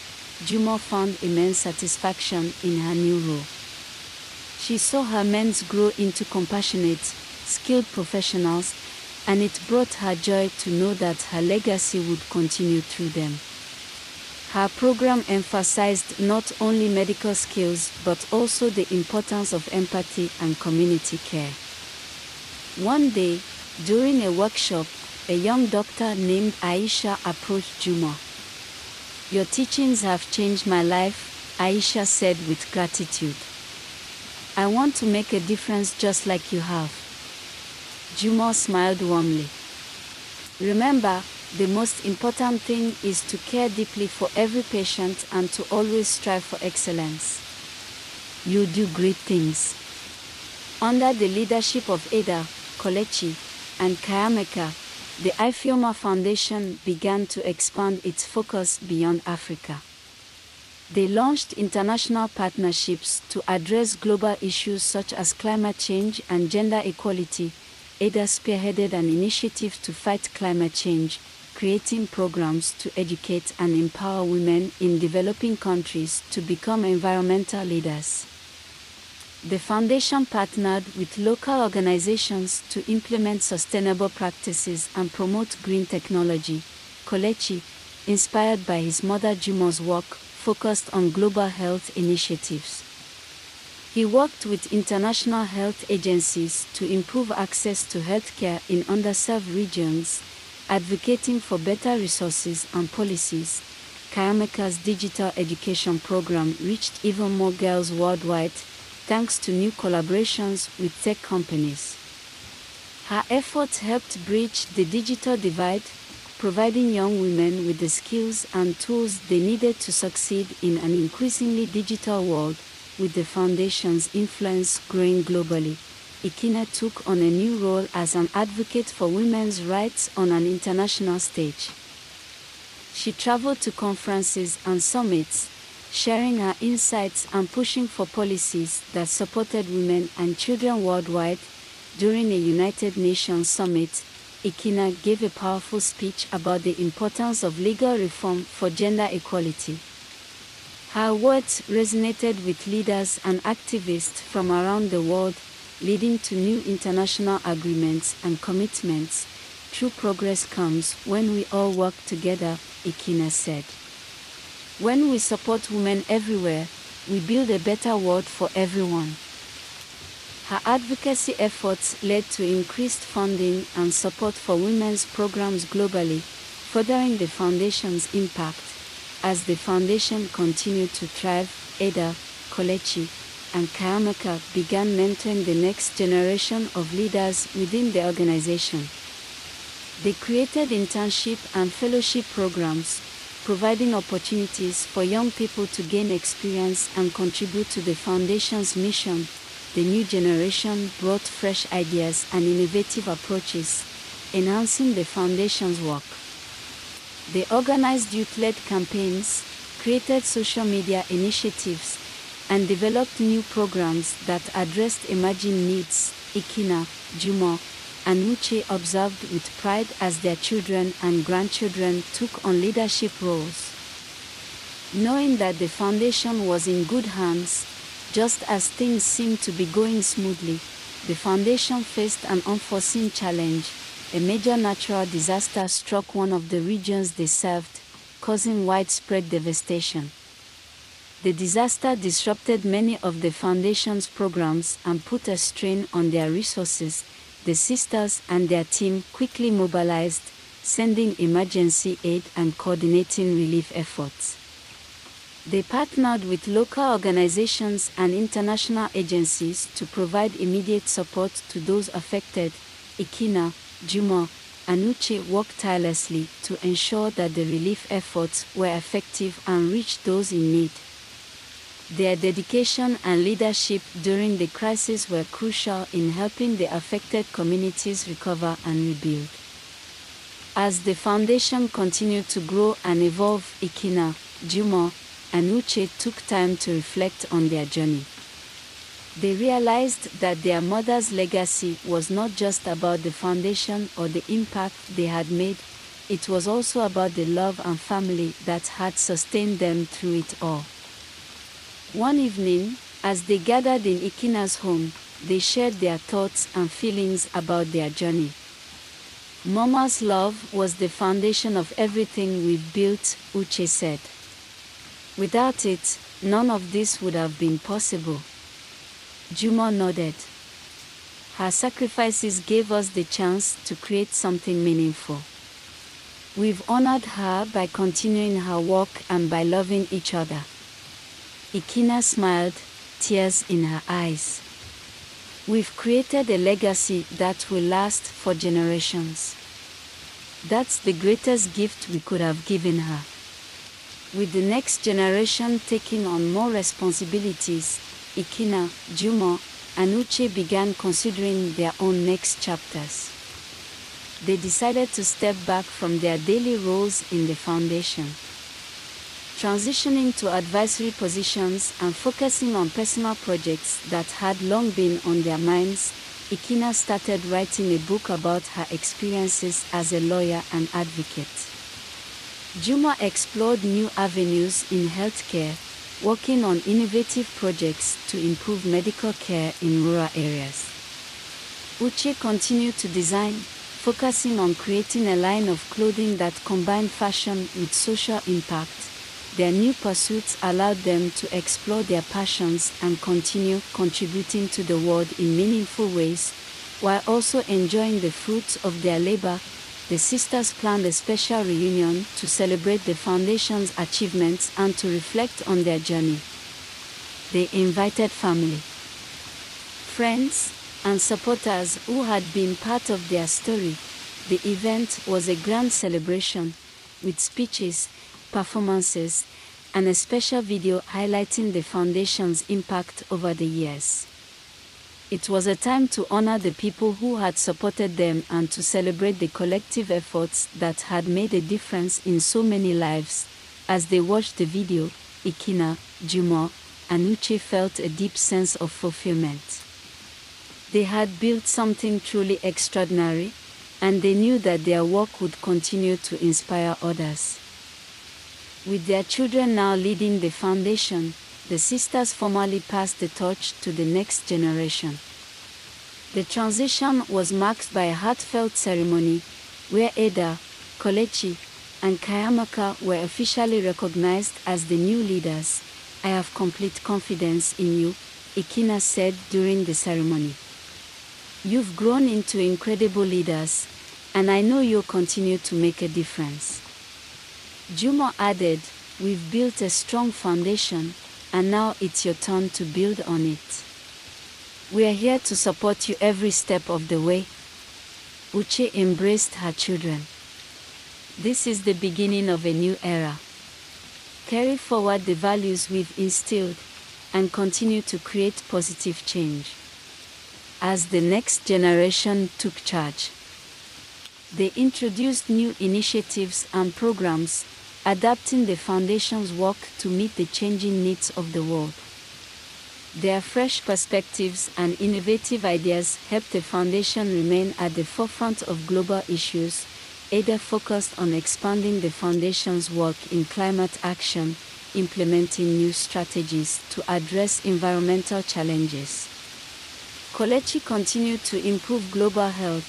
Jumo found immense satisfaction in her new role. She saw her men grow into compassionate, skilled professionals, and it brought her joy to know that her legacy would continue through them. Her program emphasized not only medical skills but also the importance of empathy and community care. One day, during a workshop, a young doctor named Aisha approached Jumo. "Your teachings have changed my life," Aisha said with gratitude. "I want to make a difference just like you have." Jumo smiled warmly. "Remember, the most important thing is to care deeply for every patient and to always strive for excellence. You do great things." Under the leadership of Ada, Kolechi, and Kayameka, the Ifeoma Foundation began to expand its focus beyond Africa. They launched international partnerships to address global issues such as climate change and gender equality. Ada spearheaded an initiative to fight climate change, creating programs to educate and empower women in developing countries to become environmental leaders. The foundation partnered with local organizations to implement sustainable practices and promote green technology. Kolechi, inspired by his mother Jumo's work, focused on global health initiatives. He worked with international health agencies to improve access to healthcare in underserved regions, advocating for better resources and policies. Kayameka's digital education program reached even more girls worldwide, thanks to new collaborations with tech companies. Her efforts helped bridge the digital divide, providing young women with the skills and tools they needed to succeed in an increasingly digital world. With the foundation's influence growing globally, Ikina took on a new role as an advocate for women's rights on an international stage. She traveled to conferences and summits, sharing her insights and pushing for policies that supported women and children worldwide. During a United Nations summit, Ikina gave a powerful speech about the importance of legal reform for gender equality. Her words resonated with leaders and activists from around the world, leading to new international agreements and commitments. "True progress comes when we all work together," Ikina said. "When we support women everywhere, we build a better world for everyone." Her advocacy efforts led to increased funding and support for women's programs globally, furthering the foundation's impact. As the foundation continued to thrive, Ada, Kolechi, and Kayameka began mentoring the next generation of leaders within the organization. They created internship and fellowship programs, providing opportunities for young people to gain experience and contribute to the foundation's mission. The new generation brought fresh ideas and innovative approaches, enhancing the foundation's work. They organized youth-led campaigns, created social media initiatives, and developed new programs that addressed emerging needs. Ikina, Jumo, and Uche observed with pride as their children and grandchildren took on leadership roles. Knowing that the foundation was in good hands, just as things seemed to be going smoothly, the foundation faced an unforeseen challenge. A major natural disaster struck one of the regions they served, causing widespread devastation. The disaster disrupted many of the foundation's programs and put a strain on their resources. The sisters and their team quickly mobilized, sending emergency aid and coordinating relief efforts. They partnered with local organizations and international agencies to provide immediate support to those affected. Ikina, Juma, and Uche worked tirelessly to ensure that the relief efforts were effective and reached those in need. Their dedication and leadership during the crisis were crucial in helping the affected communities recover and rebuild. As the foundation continued to grow and evolve, Ikina, Juma, and Uche took time to reflect on their journey. They realized that their mother's legacy was not just about the foundation or the impact they had made, it was also about the love and family that had sustained them through it all. One evening, as they gathered in Ikina's home, they shared their thoughts and feelings about their journey. Mama's love was the foundation of everything we've built, Uche said. Without it, none of this would have been possible. Juma nodded. Her sacrifices gave us the chance to create something meaningful. We've honored her by continuing her work and by loving each other. Ikina smiled, tears in her eyes. We've created a legacy that will last for generations. That's the greatest gift we could have given her. With the next generation taking on more responsibilities, Ikina, Juma, and Uche began considering their own next chapters. They decided to step back from their daily roles in the foundation. Transitioning to advisory positions and focusing on personal projects that had long been on their minds, Ikina started writing a book about her experiences as a lawyer and advocate. Juma explored new avenues in healthcare, working on innovative projects to improve medical care in rural areas. Uche continued to design, focusing on creating a line of clothing that combined fashion with social impact. Their new pursuits allowed them to explore their passions and continue contributing to the world in meaningful ways, while also enjoying the fruits of their labor. The sisters planned a special reunion to celebrate the foundation's achievements and to reflect on their journey. They invited family, friends, and supporters who had been part of their story. The event was a grand celebration, with speeches, performances, and a special video highlighting the foundation's impact over the years. It was a time to honor the people who had supported them and to celebrate the collective efforts that had made a difference in so many lives. As they watched the video, Ikina, Juma, and Uche felt a deep sense of fulfillment. They had built something truly extraordinary, and they knew that their work would continue to inspire others. With their children now leading the foundation, the sisters formally passed the torch to the next generation. The transition was marked by a heartfelt ceremony, where Eda, Kolechi, and Kayamaka were officially recognized as the new leaders. "I have complete confidence in you," Ikina said during the ceremony. "You've grown into incredible leaders, and I know you'll continue to make a difference." Juma added, "We've built a strong foundation, and now it's your turn to build on it. We are here to support you every step of the way." Uche embraced her children. "This is the beginning of a new era. Carry forward the values we've instilled, and continue to create positive change." As the next generation took charge, they introduced new initiatives and programs, adapting the foundation's work to meet the changing needs of the world. Their fresh perspectives and innovative ideas helped the foundation remain at the forefront of global issues. Ada focused on expanding the foundation's work in climate action, implementing new strategies to address environmental challenges. Kolechi continued to improve global health,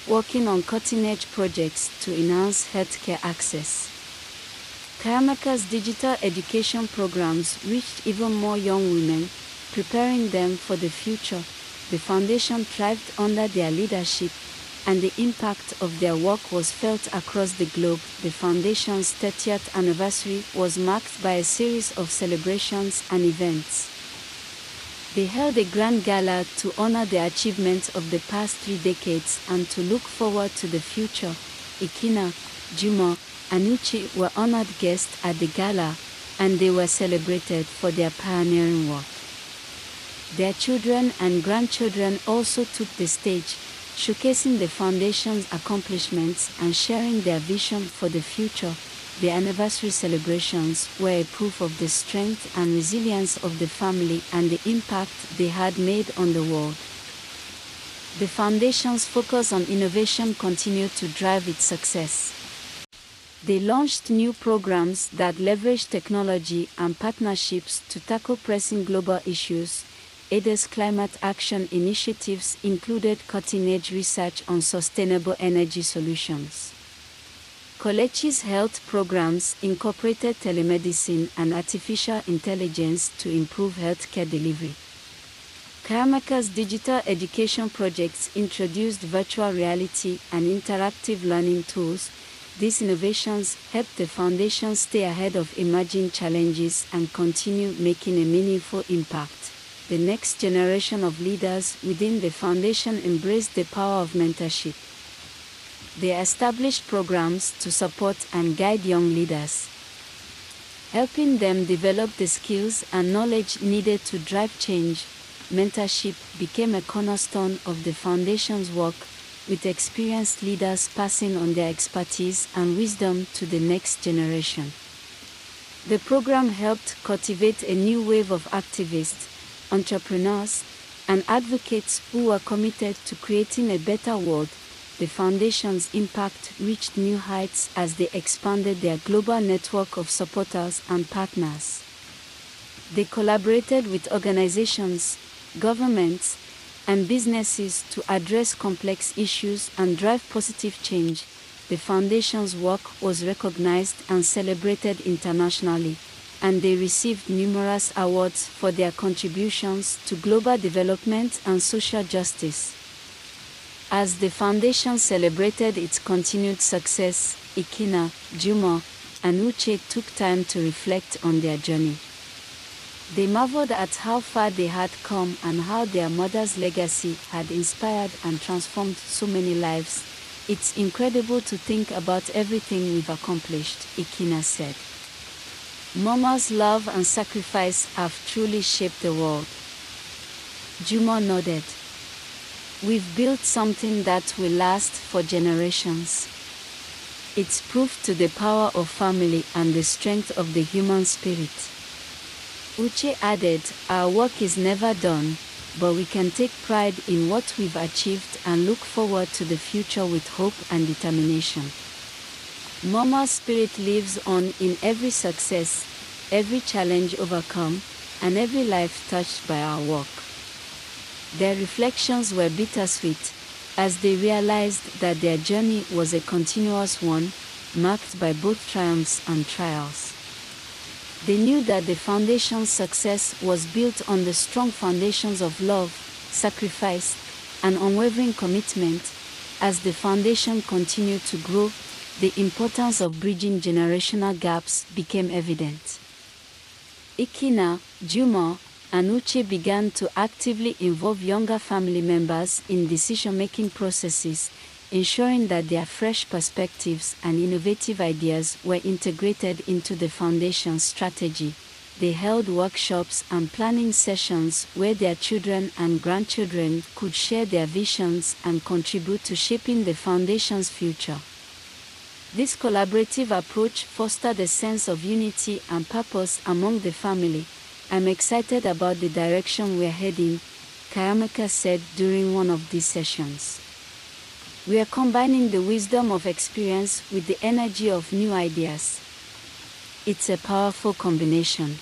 working on cutting-edge projects to enhance healthcare access. Kayamaka's digital education programs reached even more young women, preparing them for the future. The foundation thrived under their leadership, and the impact of their work was felt across the globe. The Foundation's 30th anniversary was marked by a series of celebrations and events. They held a grand gala to honor the achievements of the past 3 decades and to look forward to the future. Ikina, Juma, and Uche were honored guests at the gala, and they were celebrated for their pioneering work. Their children and grandchildren also took the stage, showcasing the Foundation's accomplishments and sharing their vision for the future. The anniversary celebrations were a proof of the strength and resilience of the family and the impact they had made on the world. The Foundation's focus on innovation continued to drive its success. They launched new programs that leveraged technology and partnerships to tackle pressing global issues. ADA's climate action initiatives included cutting-edge research on sustainable energy solutions. Kolechi's health programs incorporated telemedicine and artificial intelligence to improve healthcare delivery. Kayamaka's digital education projects introduced virtual reality and interactive learning tools. These innovations helped the Foundation stay ahead of emerging challenges and continue making a meaningful impact. The next generation of leaders within the Foundation embraced the power of mentorship. They established programs to support and guide young leaders, helping them develop the skills and knowledge needed to drive change. Mentorship became a cornerstone of the Foundation's work, with experienced leaders passing on their expertise and wisdom to the next generation. The program helped cultivate a new wave of activists, entrepreneurs, and advocates who were committed to creating a better world. The Foundation's impact reached new heights as they expanded their global network of supporters and partners. They collaborated with organizations, governments, and businesses to address complex issues and drive positive change. The Foundation's work was recognized and celebrated internationally, and they received numerous awards for their contributions to global development and social justice. As the Foundation celebrated its continued success, Ikina, Juma, and Uche took time to reflect on their journey. They marveled at how far they had come and how their mother's legacy had inspired and transformed so many lives. It's incredible to think about everything we've accomplished, Ikina said. Mama's love and sacrifice have truly shaped the world. Juma nodded. We've built something that will last for generations. It's proof to the power of family and the strength of the human spirit. Uche added, our work is never done, but we can take pride in what we've achieved and look forward to the future with hope and determination. Mama's spirit lives on in every success, every challenge overcome, and every life touched by our work. Their reflections were bittersweet, as they realized that their journey was a continuous one, marked by both triumphs and trials. They knew that the Foundation's success was built on the strong foundations of love, sacrifice, and unwavering commitment. As the Foundation continued to grow, the importance of bridging generational gaps became evident. Ikina, Juma, and Uche began to actively involve younger family members in decision-making processes, ensuring that their fresh perspectives and innovative ideas were integrated into the Foundation's strategy. They held workshops and planning sessions where their children and grandchildren could share their visions and contribute to shaping the Foundation's future. This collaborative approach fostered a sense of unity and purpose among the family. I'm excited about the direction we're heading, Kayamaka said during one of these sessions. We are combining the wisdom of experience with the energy of new ideas. It's a powerful combination.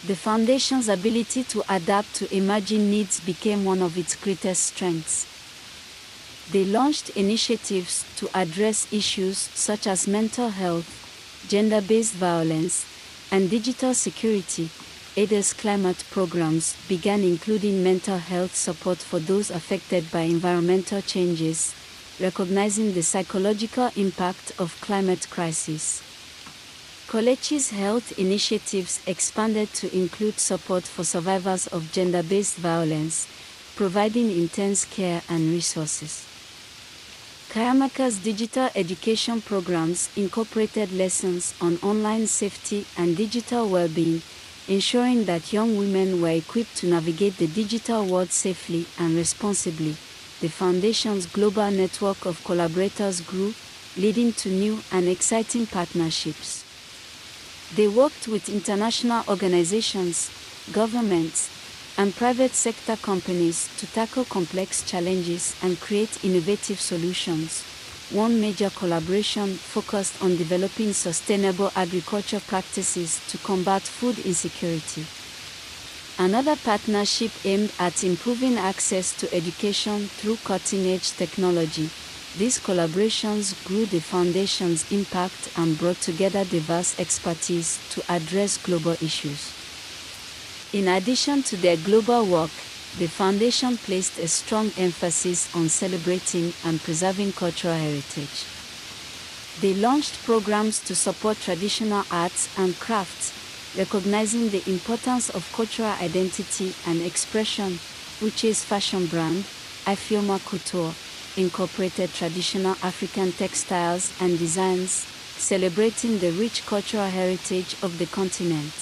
The Foundation's ability to adapt to emerging needs became one of its greatest strengths. They launched initiatives to address issues such as mental health, gender-based violence, and digital security. ADA's climate programs began including mental health support for those affected by environmental changes, recognizing the psychological impact of climate crisis. Kolechi's health initiatives expanded to include support for survivors of gender-based violence, providing intense care and resources. Kayamaka's digital education programs incorporated lessons on online safety and digital well-being, ensuring that young women were equipped to navigate the digital world safely and responsibly. The Foundation's global network of collaborators grew, leading to new and exciting partnerships. They worked with international organizations, governments, and private sector companies to tackle complex challenges and create innovative solutions. One major collaboration focused on developing sustainable agriculture practices to combat food insecurity. Another partnership aimed at improving access to education through cutting-edge technology. These collaborations grew the Foundation's impact and brought together diverse expertise to address global issues. In addition to their global work, the Foundation placed a strong emphasis on celebrating and preserving cultural heritage. They launched programs to support traditional arts and crafts, recognizing the importance of cultural identity and expression. Uche's fashion brand, Ifeoma Couture, incorporated traditional African textiles and designs, celebrating the rich cultural heritage of the continent.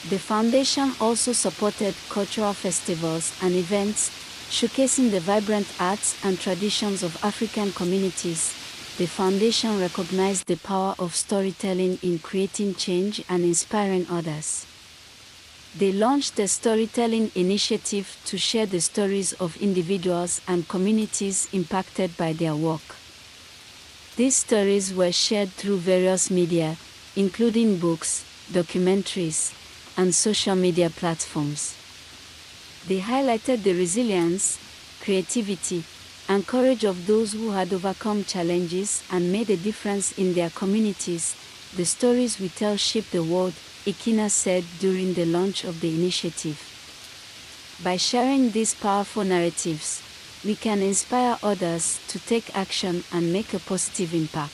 The Foundation also supported cultural festivals and events, showcasing the vibrant arts and traditions of African communities. The Foundation recognized the power of storytelling in creating change and inspiring others. They launched a storytelling initiative to share the stories of individuals and communities impacted by their work. These stories were shared through various media, including books, documentaries, and social media platforms. They highlighted the resilience, creativity, and courage of those who had overcome challenges and made a difference in their communities. The stories we tell shape the world, Ikina said during the launch of the initiative. By sharing these powerful narratives, we can inspire others to take action and make a positive impact.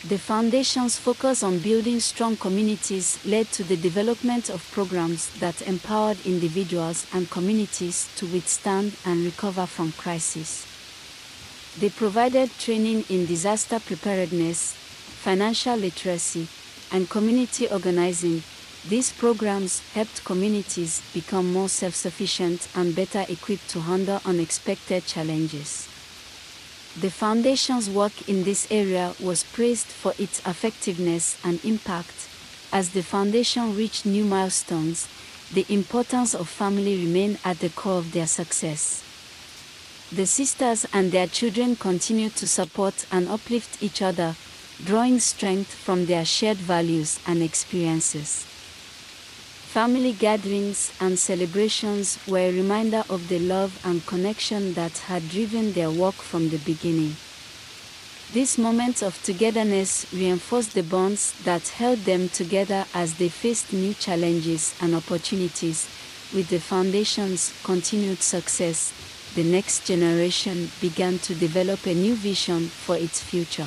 The Foundation's focus on building strong communities led to the development of programs that empowered individuals and communities to withstand and recover from crisis. They provided training in disaster preparedness, financial literacy, and community organizing. These programs helped communities become more self-sufficient and better equipped to handle unexpected challenges. The Foundation's work in this area was praised for its effectiveness and impact. As the Foundation reached new milestones, the importance of family remained at the core of their success. The sisters and their children continued to support and uplift each other, drawing strength from their shared values and experiences. Family gatherings and celebrations were a reminder of the love and connection that had driven their work from the beginning. These moments of togetherness reinforced the bonds that held them together as they faced new challenges and opportunities. With the Foundation's continued success, the next generation began to develop a new vision for its future.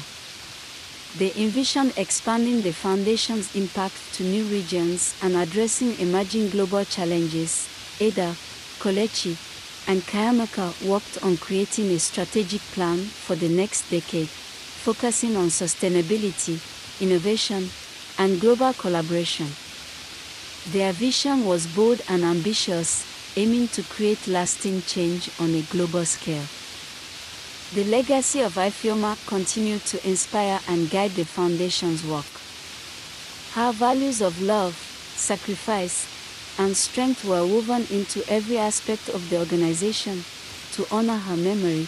They envisioned expanding the Foundation's impact to new regions and addressing emerging global challenges. Ada, Kolechi, and Kayamaka worked on creating a strategic plan for the next decade, focusing on sustainability, innovation, and global collaboration. Their vision was bold and ambitious, aiming to create lasting change on a global scale. The legacy of Ifeoma continued to inspire and guide the Foundation's work. Her values of love, sacrifice, and strength were woven into every aspect of the organization. To honor her memory,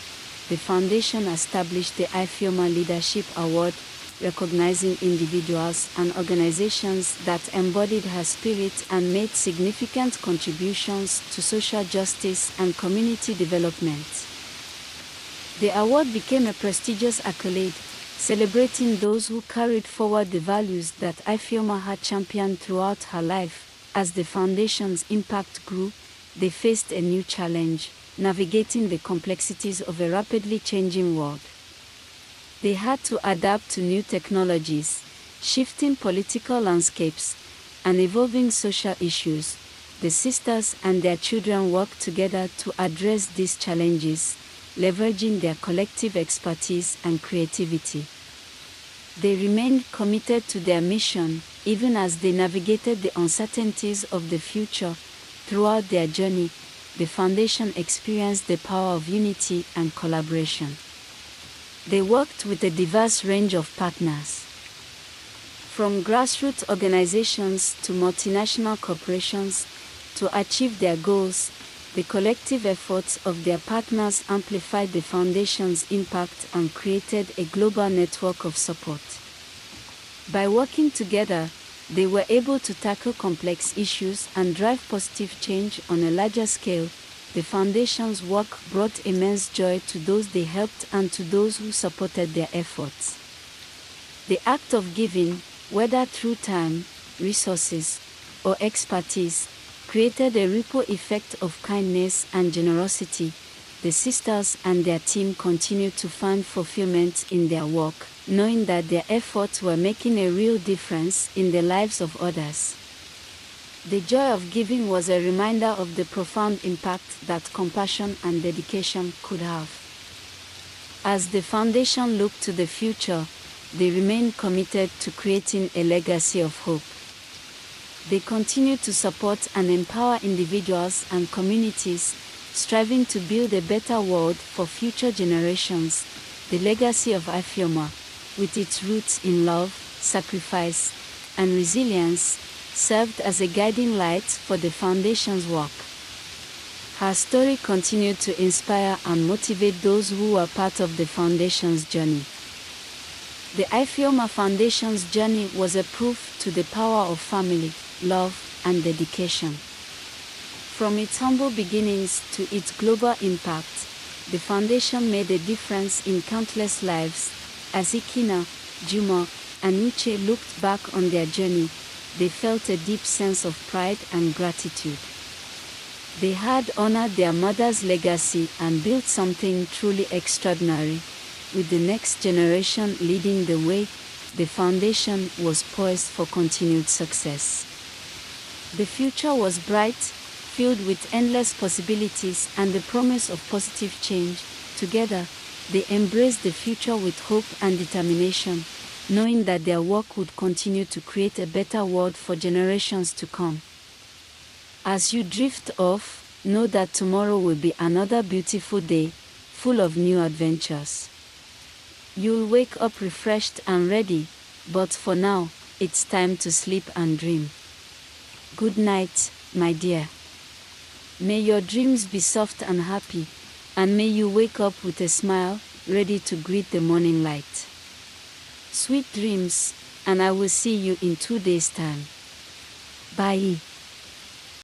the Foundation established the Ifeoma Leadership Award, recognizing individuals and organizations that embodied her spirit and made significant contributions to social justice and community development. The award became a prestigious accolade, celebrating those who carried forward the values that Ifeoma had championed throughout her life. As the Foundation's impact grew, they faced a new challenge: navigating the complexities of a rapidly changing world. They had to adapt to new technologies, shifting political landscapes, and evolving social issues. The sisters and their children worked together to address these challenges, leveraging their collective expertise and creativity. They remained committed to their mission, even as they navigated the uncertainties of the future. Throughout their journey, the foundation experienced the power of unity and collaboration. They worked with a diverse range of partners, from grassroots organizations to multinational corporations, to achieve their goals. The collective efforts of their partners amplified the foundation's impact and created a global network of support. By working together, they were able to tackle complex issues and drive positive change on a larger scale. The foundation's work brought immense joy to those they helped and to those who supported their efforts. The act of giving, whether through time, resources, or expertise, created a ripple effect of kindness and generosity. The sisters and their team continued to find fulfillment in their work, knowing that their efforts were making a real difference in the lives of others. The joy of giving was a reminder of the profound impact that compassion and dedication could have. As the foundation looked to the future, they remained committed to creating a legacy of hope. They continue to support and empower individuals and communities, striving to build a better world for future generations. The legacy of Ifeoma, with its roots in love, sacrifice, and resilience, served as a guiding light for the foundation's work. Her story continued to inspire and motivate those who were part of the foundation's journey. The Ifeoma Foundation's journey was a proof to the power of family, love, and dedication. From its humble beginnings to its global impact, the foundation made a difference in countless lives. As Ikina, Juma, and Uche looked back on their journey, they felt a deep sense of pride and gratitude. They had honored their mother's legacy and built something truly extraordinary. With the next generation leading the way, the foundation was poised for continued success. The future was bright, filled with endless possibilities and the promise of positive change. Together, they embraced the future with hope and determination, knowing that their work would continue to create a better world for generations to come. As you drift off, know that tomorrow will be another beautiful day, full of new adventures. You'll wake up refreshed and ready, but for now, it's time to sleep and dream. Good night, my dear. May your dreams be soft and happy, and may you wake up with a smile, ready to greet the morning light. Sweet dreams, and I will see you in 2 days' time. Bye.